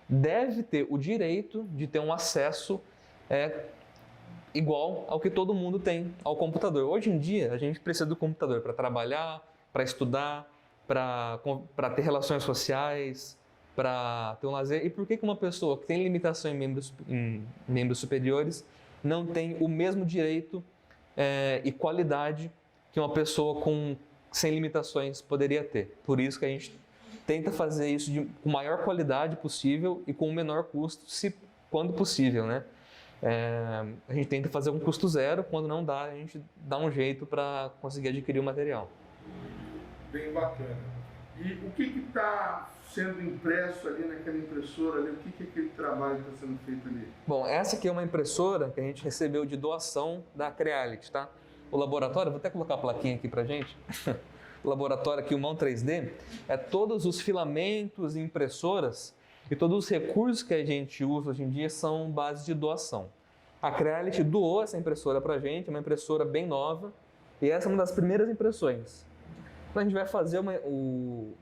deve ter o direito de ter um acesso igual ao que todo mundo tem ao computador. Hoje em dia, a gente precisa do computador para trabalhar, para estudar, para ter relações sociais, para ter um lazer. E por que uma pessoa que tem limitação em membros superiores não tem o mesmo direito e qualidade que uma pessoa sem limitações poderia ter? Por isso que a gente tenta fazer isso com a maior qualidade possível e com o menor custo, quando possível, né? A gente tenta fazer um custo zero, quando não dá, a gente dá um jeito para conseguir adquirir o material. Bem bacana. E o que está sendo impresso ali naquela impressora ali? O que é aquele trabalho que está sendo feito ali? Bom, essa aqui é uma impressora que a gente recebeu de doação da Creality, tá? O laboratório, vou até colocar a plaquinha aqui pra gente. O laboratório aqui, o Mão 3D, todos os filamentos e impressoras e todos os recursos que a gente usa hoje em dia são base de doação. A Creality doou essa impressora pra gente, uma impressora bem nova, e essa é uma das primeiras impressões. Então a gente vai fazer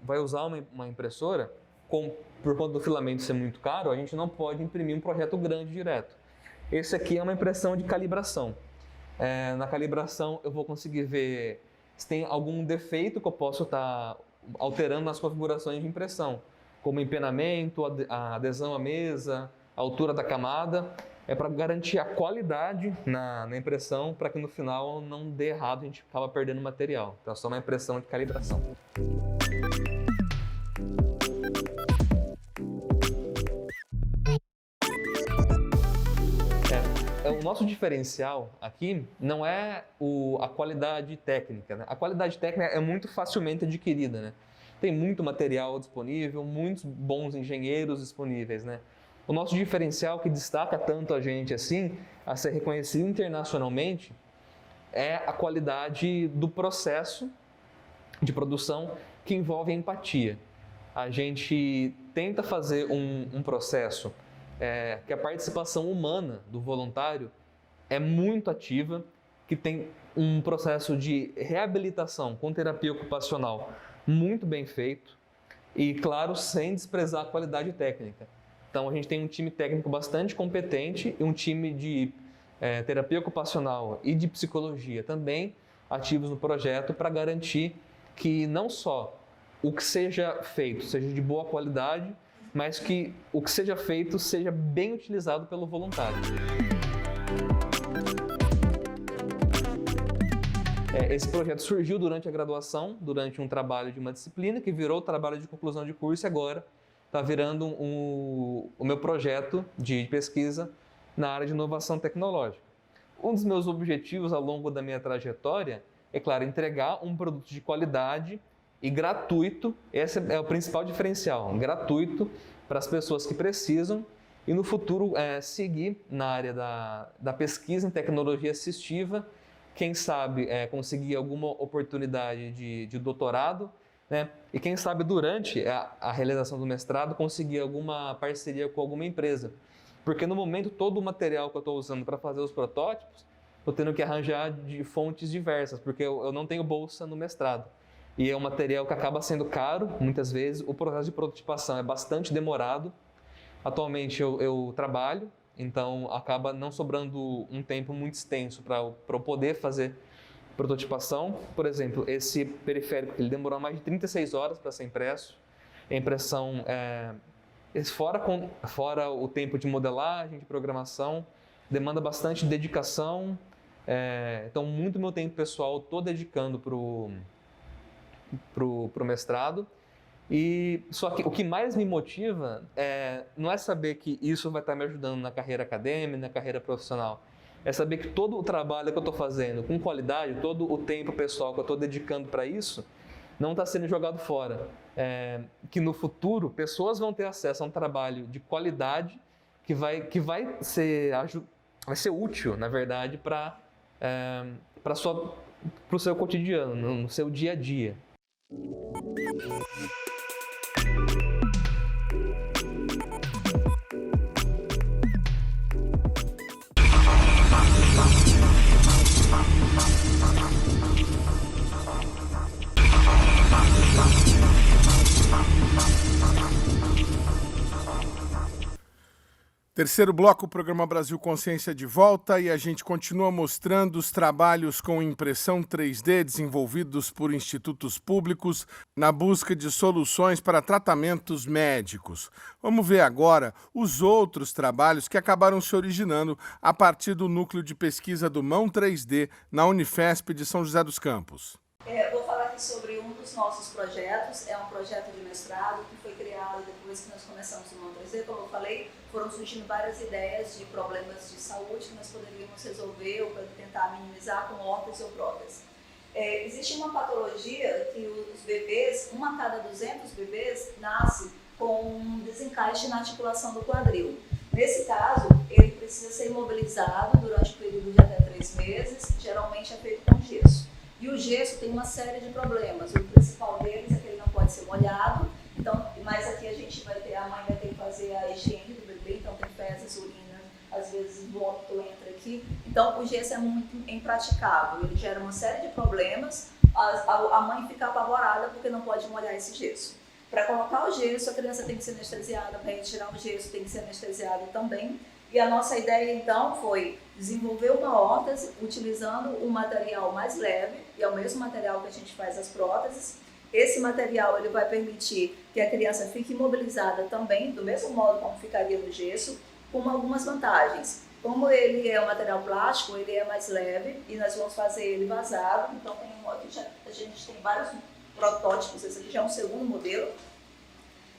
vai usar uma impressora, por conta do filamento ser muito caro, a gente não pode imprimir um projeto grande direto. Esse aqui é uma impressão de calibração. Na calibração eu vou conseguir ver se tem algum defeito que eu posso estar alterando nas configurações de impressão, como empenamento, a adesão à mesa, a altura da camada. É para garantir a qualidade na impressão, para que no final não dê errado, a gente acaba perdendo material. Então é só uma impressão de calibração. O nosso diferencial aqui não é a qualidade técnica, né? A qualidade técnica é muito facilmente adquirida, né? Tem muito material disponível, muitos bons engenheiros disponíveis, né? O nosso diferencial que destaca tanto a gente assim, a ser reconhecido internacionalmente, é a qualidade do processo de produção que envolve a empatia. A gente tenta fazer um processo que a participação humana do voluntário é muito ativa, que tem um processo de reabilitação com terapia ocupacional muito bem feito e, claro, sem desprezar a qualidade técnica. Então, a gente tem um time técnico bastante competente e um time de terapia ocupacional e de psicologia também ativos no projeto para garantir que não só o que seja feito seja de boa qualidade, mas que o que seja feito seja bem utilizado pelo voluntário. Esse projeto surgiu durante a graduação, durante um trabalho de uma disciplina, que virou o trabalho de conclusão de curso e agora está virando o meu projeto de pesquisa na área de inovação tecnológica. Um dos meus objetivos ao longo da minha trajetória é, claro, entregar um produto de qualidade e gratuito. Esse é o principal diferencial, gratuito para as pessoas que precisam, e no futuro seguir na área da pesquisa em tecnologia assistiva, quem sabe conseguir alguma oportunidade de doutorado, né? E quem sabe durante a realização do mestrado conseguir alguma parceria com alguma empresa. Porque no momento todo o material que eu estou usando para fazer os protótipos, estou tendo que arranjar de fontes diversas, porque eu não tenho bolsa no mestrado. E é um material que acaba sendo caro, muitas vezes. O processo de prototipação é bastante demorado. Atualmente eu trabalho, então acaba não sobrando um tempo muito extenso para eu poder fazer prototipação. Por exemplo, esse periférico, ele demorou mais de 36 horas para ser impresso. A impressão, fora o tempo de modelagem, de programação, demanda bastante dedicação. Então, muito meu tempo pessoal estou dedicando para o mestrado. E só que o que mais me motiva não é saber que isso vai estar me ajudando na carreira acadêmica, na carreira profissional. É saber que todo o trabalho que eu estou fazendo com qualidade, todo o tempo pessoal que eu estou dedicando para isso, não está sendo jogado fora. Que no futuro pessoas vão ter acesso a um trabalho de qualidade que vai ser útil, na verdade, para o seu cotidiano, no seu dia a dia. Terceiro bloco, o programa Brasil Consciência de volta, e a gente continua mostrando os trabalhos com impressão 3D desenvolvidos por institutos públicos na busca de soluções para tratamentos médicos. Vamos ver agora os outros trabalhos que acabaram se originando a partir do núcleo de pesquisa do Mão 3D na Unifesp de São José dos Campos. Vou falar aqui sobre um dos nossos projetos. É um projeto de mestrado que foi criado depois que nós começamos o Mão 3D. Como eu falei, foram surgindo várias ideias de problemas de saúde que nós poderíamos resolver ou tentar minimizar com órtese ou prótese. Existe uma patologia que os bebês, 1 a cada 200 bebês, nasce com um desencaixe na articulação do quadril. Nesse caso, ele precisa ser imobilizado durante um período de até 3 meses, geralmente é feito com gesso. E o gesso tem uma série de problemas. O principal deles é que ele não pode ser molhado, mas aqui a mãe vai ter que fazer a higiene do bebê, então tem fezes, urina, às vezes vômito entra aqui. Então o gesso é muito impraticável, ele gera uma série de problemas, a mãe fica apavorada porque não pode molhar esse gesso. Para colocar o gesso, a criança tem que ser anestesiada, para retirar o gesso tem que ser anestesiado também. E a nossa ideia, então, foi desenvolver uma órtese utilizando um material mais leve, e é o mesmo material que a gente faz as próteses. Esse material ele vai permitir que a criança fique imobilizada também, do mesmo modo como ficaria no gesso, com algumas vantagens. Como ele é um material plástico, ele é mais leve, e nós vamos fazer ele vazado. Então, a gente tem vários protótipos, esse aqui já é um segundo modelo.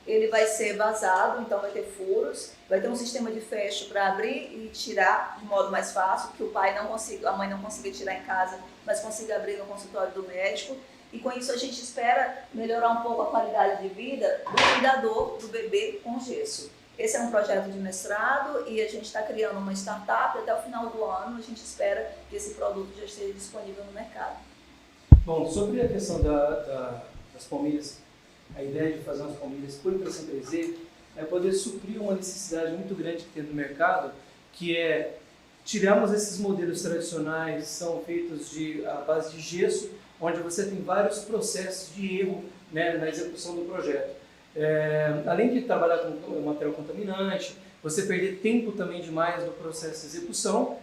Ele vai ser vazado, então vai ter furos, vai ter um sistema de fecho para abrir e tirar de modo mais fácil, que a mãe não consiga tirar em casa, mas consiga abrir no consultório do médico. E com isso a gente espera melhorar um pouco a qualidade de vida do cuidador do bebê com gesso. Esse é um projeto de mestrado e a gente está criando uma startup. Até o final do ano a gente espera que esse produto já esteja disponível no mercado. Bom, sobre a questão das palmilhas, a ideia de fazer umas palmilhas por impressão 3D é poder suprir uma necessidade muito grande que tem no mercado, que é tirarmos esses modelos tradicionais que são feitos à base de gesso, onde você tem vários processos de erro, né, na execução do projeto. Além de trabalhar com material contaminante, você perder tempo também demais no processo de execução.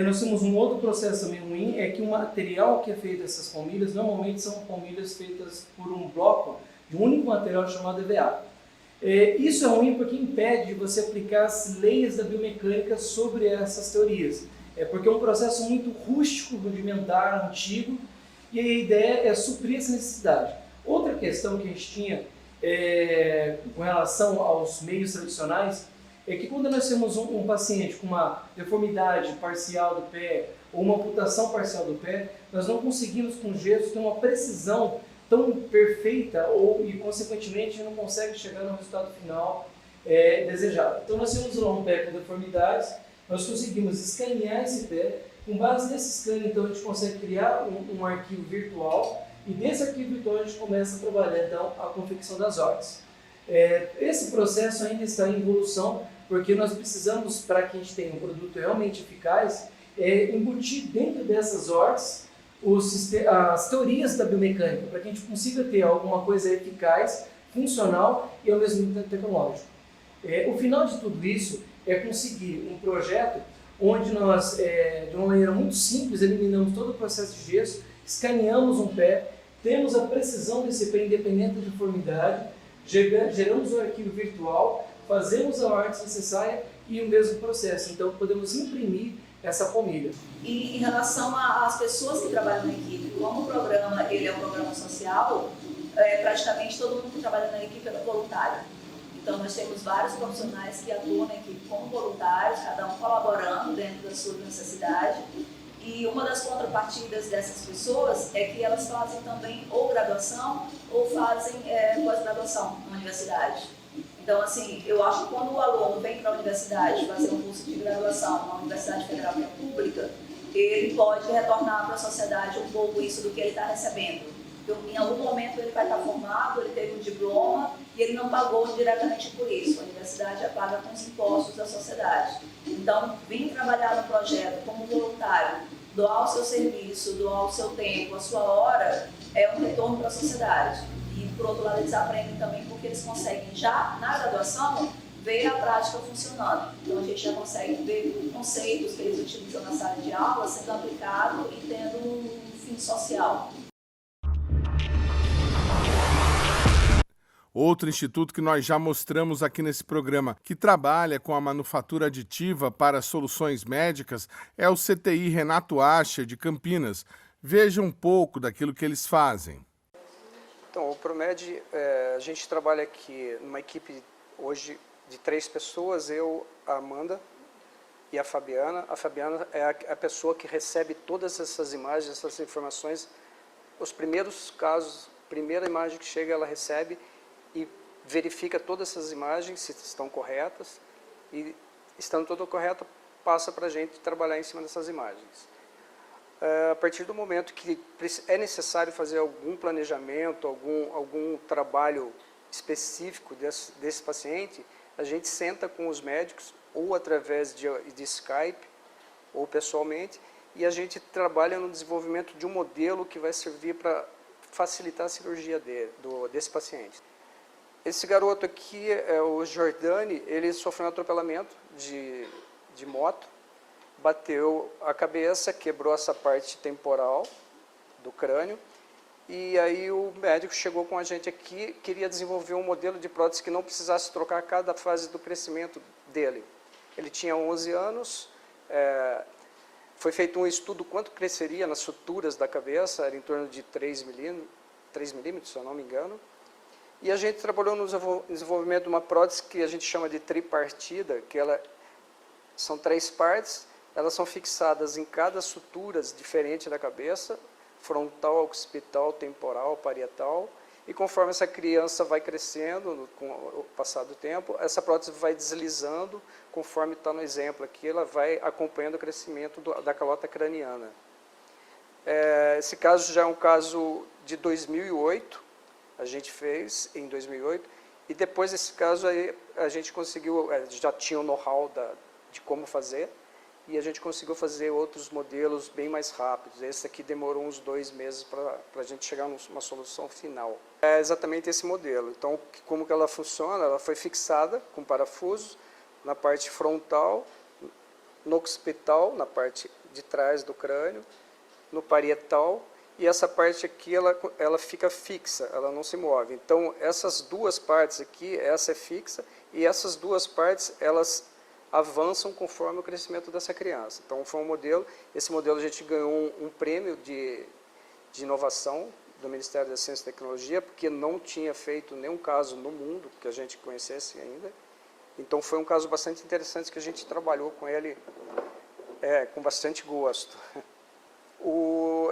Nós temos um outro processo também ruim, é que o material que é feito dessas palmilhas, normalmente são palmilhas feitas por um bloco de um único material chamado EVA. Isso é ruim porque impede de você aplicar as leis da biomecânica sobre essas teorias. Porque é um processo muito rústico, rudimentar, antigo, e a ideia é suprir essa necessidade. Outra questão que a gente tinha com relação aos meios tradicionais é que quando nós temos um paciente com uma deformidade parcial do pé ou uma amputação parcial do pé, nós não conseguimos com gesso ter uma precisão tão perfeita e, consequentemente, não consegue chegar no resultado final desejado. Então, nós temos lá um pé com deformidades, nós conseguimos escanear esse pé. Com base nesse scan, então, a gente consegue criar um arquivo virtual e desse arquivo virtual a gente começa a trabalhar, então, a confecção das órteses. Esse processo ainda está em evolução, porque nós precisamos, para que a gente tenha um produto realmente eficaz, embutir dentro dessas órteses as teorias da biomecânica, para que a gente consiga ter alguma coisa eficaz, funcional e ao mesmo tempo tecnológico. O final de tudo isso é conseguir um projeto onde nós, de uma maneira muito simples, eliminamos todo o processo de gesso, escaneamos um pé, temos a precisão desse pé independente da deformidade, geramos um arquivo virtual, fazemos a arte necessária e o mesmo processo. Então, podemos imprimir essa palmilha. E em relação às pessoas que trabalham na equipe, como o programa ele é um programa social, praticamente todo mundo que trabalha na equipe é voluntário. Então, nós temos vários profissionais que atuam na equipe como voluntários, cada um colaborando dentro da sua necessidade. E uma das contrapartidas dessas pessoas é que elas fazem também ou graduação ou fazem pós-graduação na universidade. Então, assim, eu acho que quando o aluno vem para a universidade fazer um curso de graduação na Universidade Federal que é pública, ele pode retornar para a sociedade um pouco isso do que ele está recebendo. Em algum momento ele vai estar formado, ele teve um diploma e ele não pagou diretamente por isso. A universidade é paga com os impostos da sociedade. Então, vir trabalhar no projeto como voluntário, doar o seu serviço, doar o seu tempo, a sua hora, é um retorno para a sociedade. E, por outro lado, eles aprendem também porque eles conseguem, já na graduação, ver a prática funcionando. Então, a gente já consegue ver conceitos que eles utilizam na sala de aula sendo aplicado e tendo um fim social. Outro instituto que nós já mostramos aqui nesse programa, que trabalha com a manufatura aditiva para soluções médicas, é o CTI Renato Acha, de Campinas. Veja um pouco daquilo que eles fazem. Então, o Promed, a gente trabalha aqui numa equipe hoje de 3 pessoas, eu, a Amanda e a Fabiana. A Fabiana é a pessoa que recebe todas essas imagens, essas informações. Os primeiros casos, primeira imagem que chega, ela recebe e verifica todas essas imagens, se estão corretas, e estando tudo correto, passa para a gente trabalhar em cima dessas imagens. A partir do momento que é necessário fazer algum planejamento, algum trabalho específico desse paciente, a gente senta com os médicos, ou através de Skype, ou pessoalmente, e a gente trabalha no desenvolvimento de um modelo que vai servir para facilitar a cirurgia desse paciente. Esse garoto aqui, o Jordani, ele sofreu um atropelamento de moto, bateu a cabeça, quebrou essa parte temporal do crânio, e aí o médico chegou com a gente aqui, queria desenvolver um modelo de prótese que não precisasse trocar cada fase do crescimento dele. Ele tinha 11 anos, foi feito um estudo quanto cresceria nas suturas da cabeça, era em torno de 3 milímetros, se eu não me engano. E a gente trabalhou no desenvolvimento de uma prótese que a gente chama de tripartida, que são 3 partes, elas são fixadas em cada sutura diferente da cabeça, frontal, occipital, temporal, parietal, e conforme essa criança vai crescendo, com o passar do tempo, essa prótese vai deslizando, conforme está no exemplo aqui, ela vai acompanhando o crescimento da calota craniana. Esse caso já é um caso de 2008, a gente fez em 2008, e depois desse caso aí a gente conseguiu, já tinha o know-how de como fazer, e a gente conseguiu fazer outros modelos bem mais rápidos. Esse aqui demorou uns 2 meses para a gente chegar numa solução final. É exatamente esse modelo. Então, como que ela funciona? Ela foi fixada com parafusos na parte frontal, no occipital, na parte de trás do crânio, no parietal, e essa parte aqui ela fica fixa, ela não se move. Então, essas 2 partes aqui, essa é fixa, e essas 2 partes, elas avançam conforme o crescimento dessa criança. Então, foi um modelo, esse modelo a gente ganhou um prêmio de inovação do Ministério da Ciência e Tecnologia, porque não tinha feito nenhum caso no mundo que a gente conhecesse ainda, Então foi um caso bastante interessante que a gente trabalhou com ele com bastante gosto.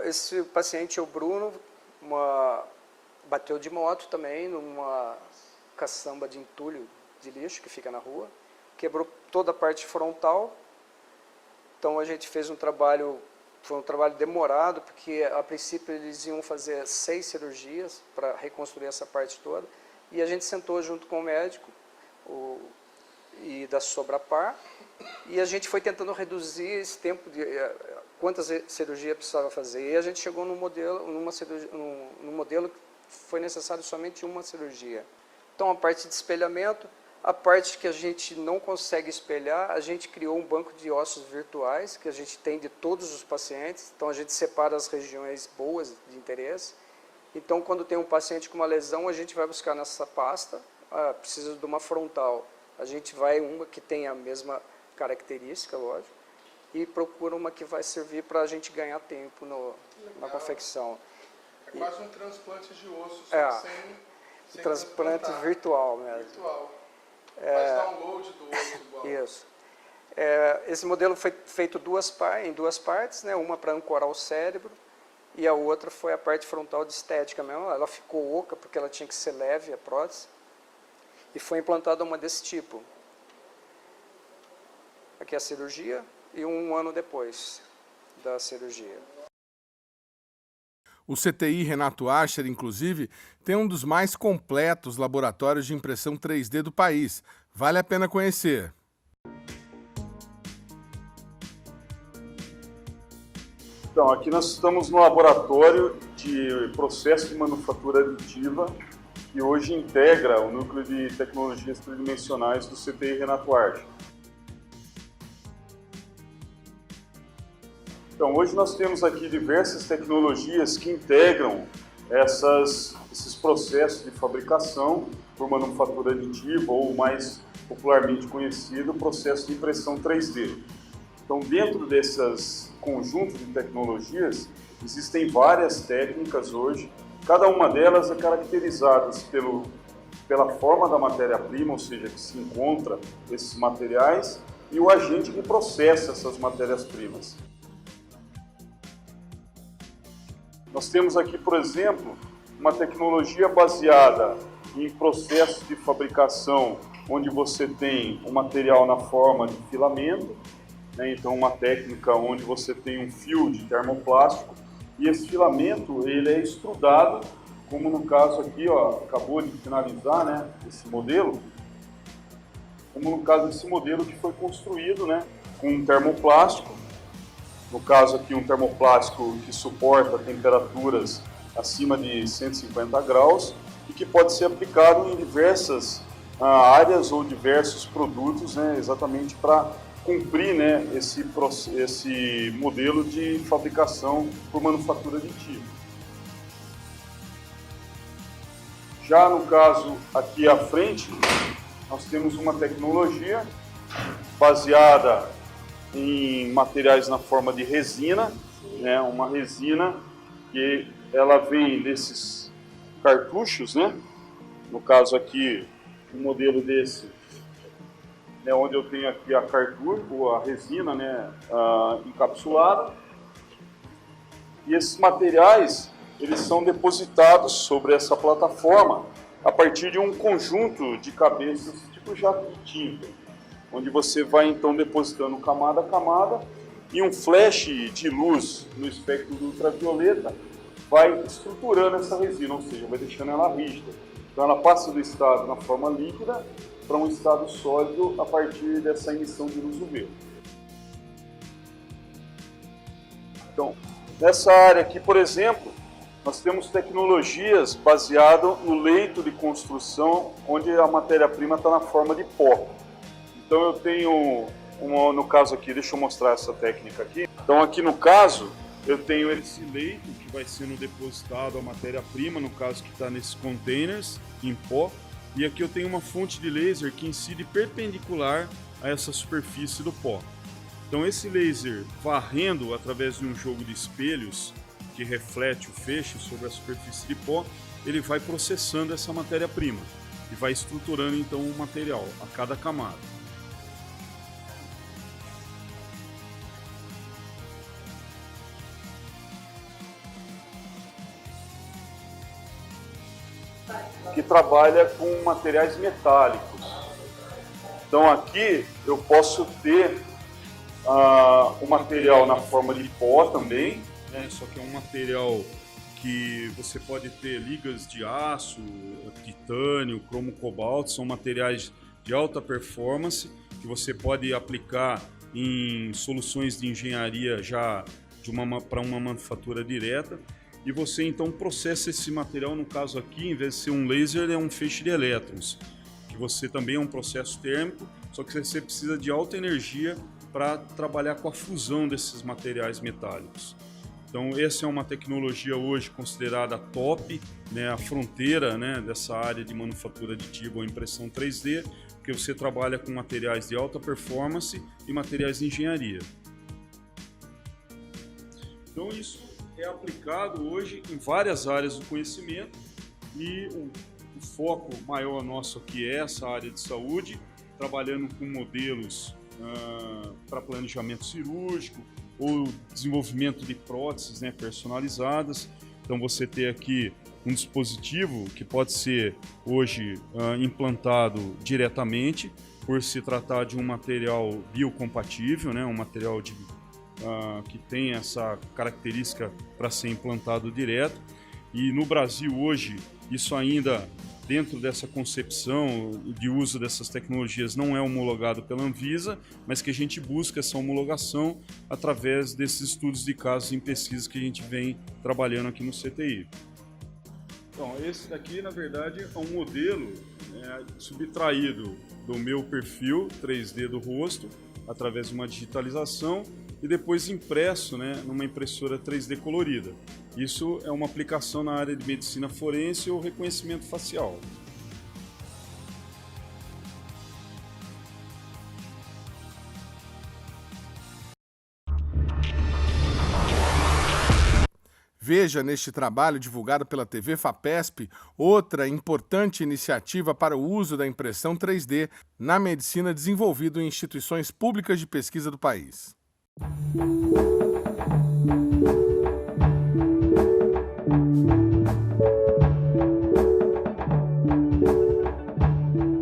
Esse paciente é o Bruno, bateu de moto também numa caçamba de entulho de lixo que fica na rua, quebrou toda a parte frontal. Então a gente fez um trabalho, foi um trabalho demorado, porque a princípio eles iam fazer 6 cirurgias para reconstruir essa parte toda, e a gente sentou junto com o médico e da Sobrapar, e a gente foi tentando reduzir esse tempo de quantas cirurgias precisava fazer, e a gente chegou num modelo que foi necessário somente uma cirurgia. Então a parte de espelhamento, a parte que a gente não consegue espelhar, a gente criou um banco de ossos virtuais, que a gente tem de todos os pacientes, então a gente separa as regiões boas de interesse. Então quando tem um paciente com uma lesão, a gente vai buscar nessa pasta, precisa de uma frontal, a gente vai uma que tem a mesma característica, lógico, e procura uma que vai servir para a gente ganhar tempo na confecção. É quase um transplante de osso, só sem transplante virtual mesmo. Virtual. Faz download do osso igual. Isso. Esse modelo foi feito em duas partes, né? Uma para ancorar o cérebro e a outra foi a parte frontal de estética mesmo. Ela ficou oca porque ela tinha que ser leve, a prótese, e foi implantada uma desse tipo. Aqui é a cirurgia e um ano depois da cirurgia. O CTI Renato Ascher, inclusive, tem um dos mais completos laboratórios de impressão 3D do país. Vale a pena conhecer. Então, aqui nós estamos no laboratório de processo de manufatura aditiva, que hoje integra o núcleo de tecnologias tridimensionais do CTI Renato Ascher. Então, hoje nós temos aqui diversas tecnologias que integram esses processos de fabricação por manufatura aditiva, ou mais popularmente conhecido, o processo de impressão 3D. Então, dentro desses conjuntos de tecnologias, existem várias técnicas hoje, cada uma delas é caracterizada pela forma da matéria-prima, ou seja, que se encontra esses materiais, e o agente que processa essas matérias-primas. Nós temos aqui, por exemplo, uma tecnologia baseada em processos de fabricação, onde você tem o material na forma de filamento, né? Então uma técnica onde você tem um fio de termoplástico, e esse filamento ele é extrudado, como no caso aqui, ó, acabou de finalizar, né, esse modelo, como no caso desse modelo que foi construído, né, com um termoplástico. No caso aqui, um termoplástico que suporta temperaturas acima de 150 graus e que pode ser aplicado em diversas áreas ou diversos produtos, né, exatamente para cumprir, né, esse modelo de fabricação por manufatura aditiva. Já no caso aqui à frente, nós temos uma tecnologia baseada em materiais na forma de resina, né? Uma resina que ela vem desses cartuchos, né? No caso aqui, um modelo desse, né, onde eu tenho aqui a cartucho, a resina, né, encapsulada, e esses materiais eles são depositados sobre essa plataforma a partir de um conjunto de cabeças tipo jato de tinta, onde você vai então depositando camada a camada, e um flash de luz no espectro do ultravioleta vai estruturando essa resina, ou seja, vai deixando ela rígida. Então ela passa do estado na forma líquida para um estado sólido a partir dessa emissão de luz UV. Então, nessa área aqui, por exemplo, nós temos tecnologias baseadas no leito de construção, onde a matéria-prima está na forma de pó. Então eu tenho, no caso aqui, deixa eu mostrar essa técnica aqui. Então aqui no caso, eu tenho esse leito que vai sendo depositado a matéria-prima, no caso que está nesses containers em pó. E aqui eu tenho uma fonte de laser que incide perpendicular a essa superfície do pó. Então esse laser, varrendo através de um jogo de espelhos que reflete o feixe sobre a superfície de pó, ele vai processando essa matéria-prima. e vai estruturando então o material a cada camada. Que trabalha com materiais metálicos. Então aqui eu posso ter o material na forma de pó também, né? Só que é um material que você pode ter ligas de aço, titânio, cromo cobalto, são materiais de alta performance que você pode aplicar em soluções de engenharia já para uma manufatura direta. E você então processa esse material, no caso aqui, em vez de ser um laser, é um feixe de elétrons, que você também é um processo térmico, só que você precisa de alta energia para trabalhar com a fusão desses materiais metálicos. Então essa é uma tecnologia hoje considerada top, né, a fronteira, né, dessa área de manufatura aditiva ou impressão 3D, porque você trabalha com materiais de alta performance e materiais de engenharia. Então isso é aplicado hoje em várias áreas do conhecimento e o foco maior nosso aqui é essa área de saúde, trabalhando com modelos para planejamento cirúrgico ou desenvolvimento de próteses, né, personalizadas. Então você tem aqui um dispositivo que pode ser hoje implantado diretamente, por se tratar de um material biocompatível, né, um material que tem essa característica para ser implantado direto. E no Brasil hoje, isso ainda, dentro dessa concepção de uso dessas tecnologias, não é homologado pela Anvisa, mas que a gente busca essa homologação através desses estudos de casos em pesquisa que a gente vem trabalhando aqui no CTI. Então, esse daqui, na verdade, é um modelo subtraído do meu perfil 3D do rosto, através de uma digitalização, e depois impresso, né, numa impressora 3D colorida. Isso é uma aplicação na área de medicina forense ou reconhecimento facial. Veja neste trabalho divulgado pela TV FAPESP outra importante iniciativa para o uso da impressão 3D na medicina desenvolvido em instituições públicas de pesquisa do país.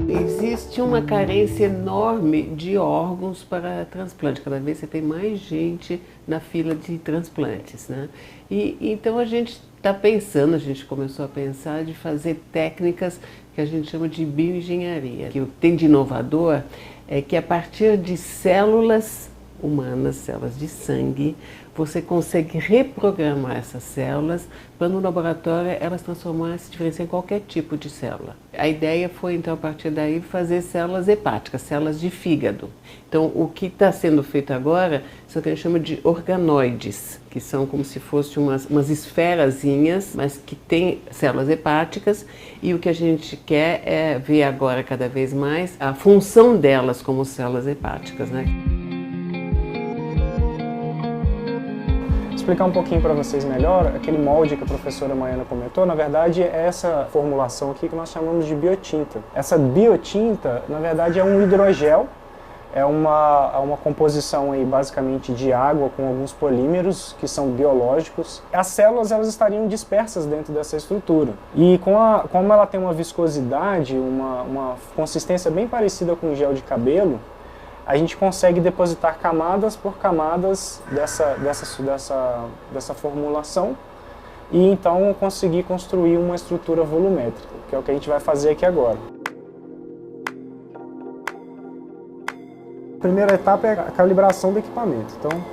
Existe uma carência enorme de órgãos para transplante. Cada vez você tem mais gente na fila de transplantes, né? E então a gente começou a pensar de fazer técnicas que a gente chama de bioengenharia. O que tem de inovador é que a partir de células humanas, células de sangue, você consegue reprogramar essas células para no laboratório elas se diferenciarem em qualquer tipo de célula. A ideia foi então a partir daí fazer células hepáticas, células de fígado. Então o que está sendo feito agora são o que a gente chama de organoides, que são como se fossem umas esferazinhas, mas que têm células hepáticas, e o que a gente quer é ver agora cada vez mais a função delas como células hepáticas, né? Explicar um pouquinho para vocês melhor, aquele molde que a professora Maiana comentou, na verdade é essa formulação aqui que nós chamamos de biotinta. Essa biotinta, na verdade, é um hidrogel, é uma composição aí basicamente de água com alguns polímeros que são biológicos. As células elas estariam dispersas dentro dessa estrutura. E como ela tem uma viscosidade, uma consistência bem parecida com gel de cabelo, a gente consegue depositar camadas por camadas dessa formulação e então conseguir construir uma estrutura volumétrica, que é o que a gente vai fazer aqui agora. A primeira etapa é a calibração do equipamento. Então,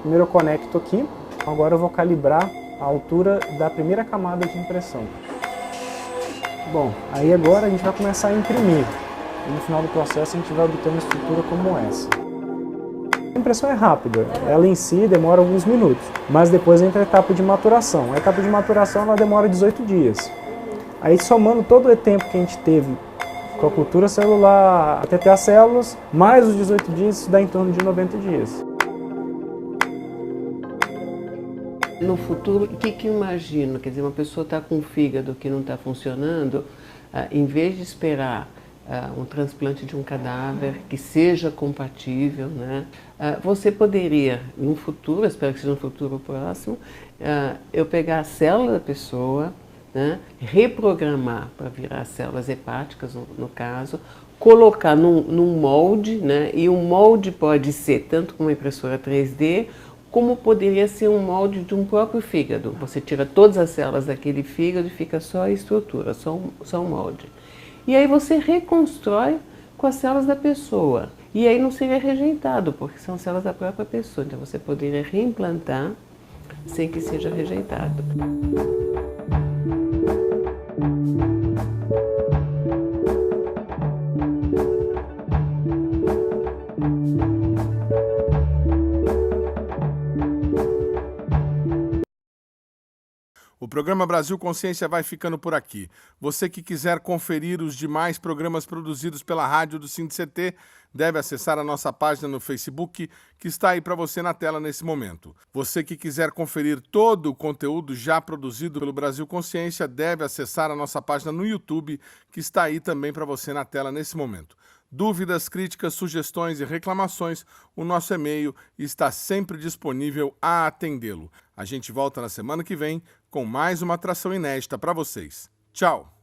primeiro eu conecto aqui, agora eu vou calibrar a altura da primeira camada de impressão. Bom, aí agora a gente vai começar a imprimir. E no final do processo a gente vai obter uma estrutura como essa. A impressão é rápida, ela em si demora alguns minutos, mas depois entra a etapa de maturação. A etapa de maturação ela demora 18 dias. Aí somando todo o tempo que a gente teve com a cultura celular até ter as células, mais os 18 dias, isso dá em torno de 90 dias. No futuro, o que eu imagino? Quer dizer, uma pessoa está com um fígado que não está funcionando, em vez de esperar um transplante de um cadáver que seja compatível, né? Você poderia, em um futuro, espero que seja um futuro próximo, eu pegar a célula da pessoa, né? Reprogramar para virar células hepáticas, no caso, colocar num molde, né? E o molde pode ser tanto com uma impressora 3D, como poderia ser um molde de um próprio fígado. Você tira todas as células daquele fígado e fica só a estrutura, só um molde. E aí você reconstrói com as células da pessoa. E aí não seria rejeitado, porque são células da própria pessoa. Então você poderia reimplantar sem que seja rejeitado. O programa Brasil Consciência vai ficando por aqui. Você que quiser conferir os demais programas produzidos pela rádio do SINDCT, deve acessar a nossa página no Facebook, que está aí para você na tela nesse momento. Você que quiser conferir todo o conteúdo já produzido pelo Brasil Consciência, deve acessar a nossa página no YouTube, que está aí também para você na tela nesse momento. Dúvidas, críticas, sugestões e reclamações, o nosso e-mail está sempre disponível a atendê-lo. A gente volta na semana que vem com mais uma atração inédita para vocês. Tchau!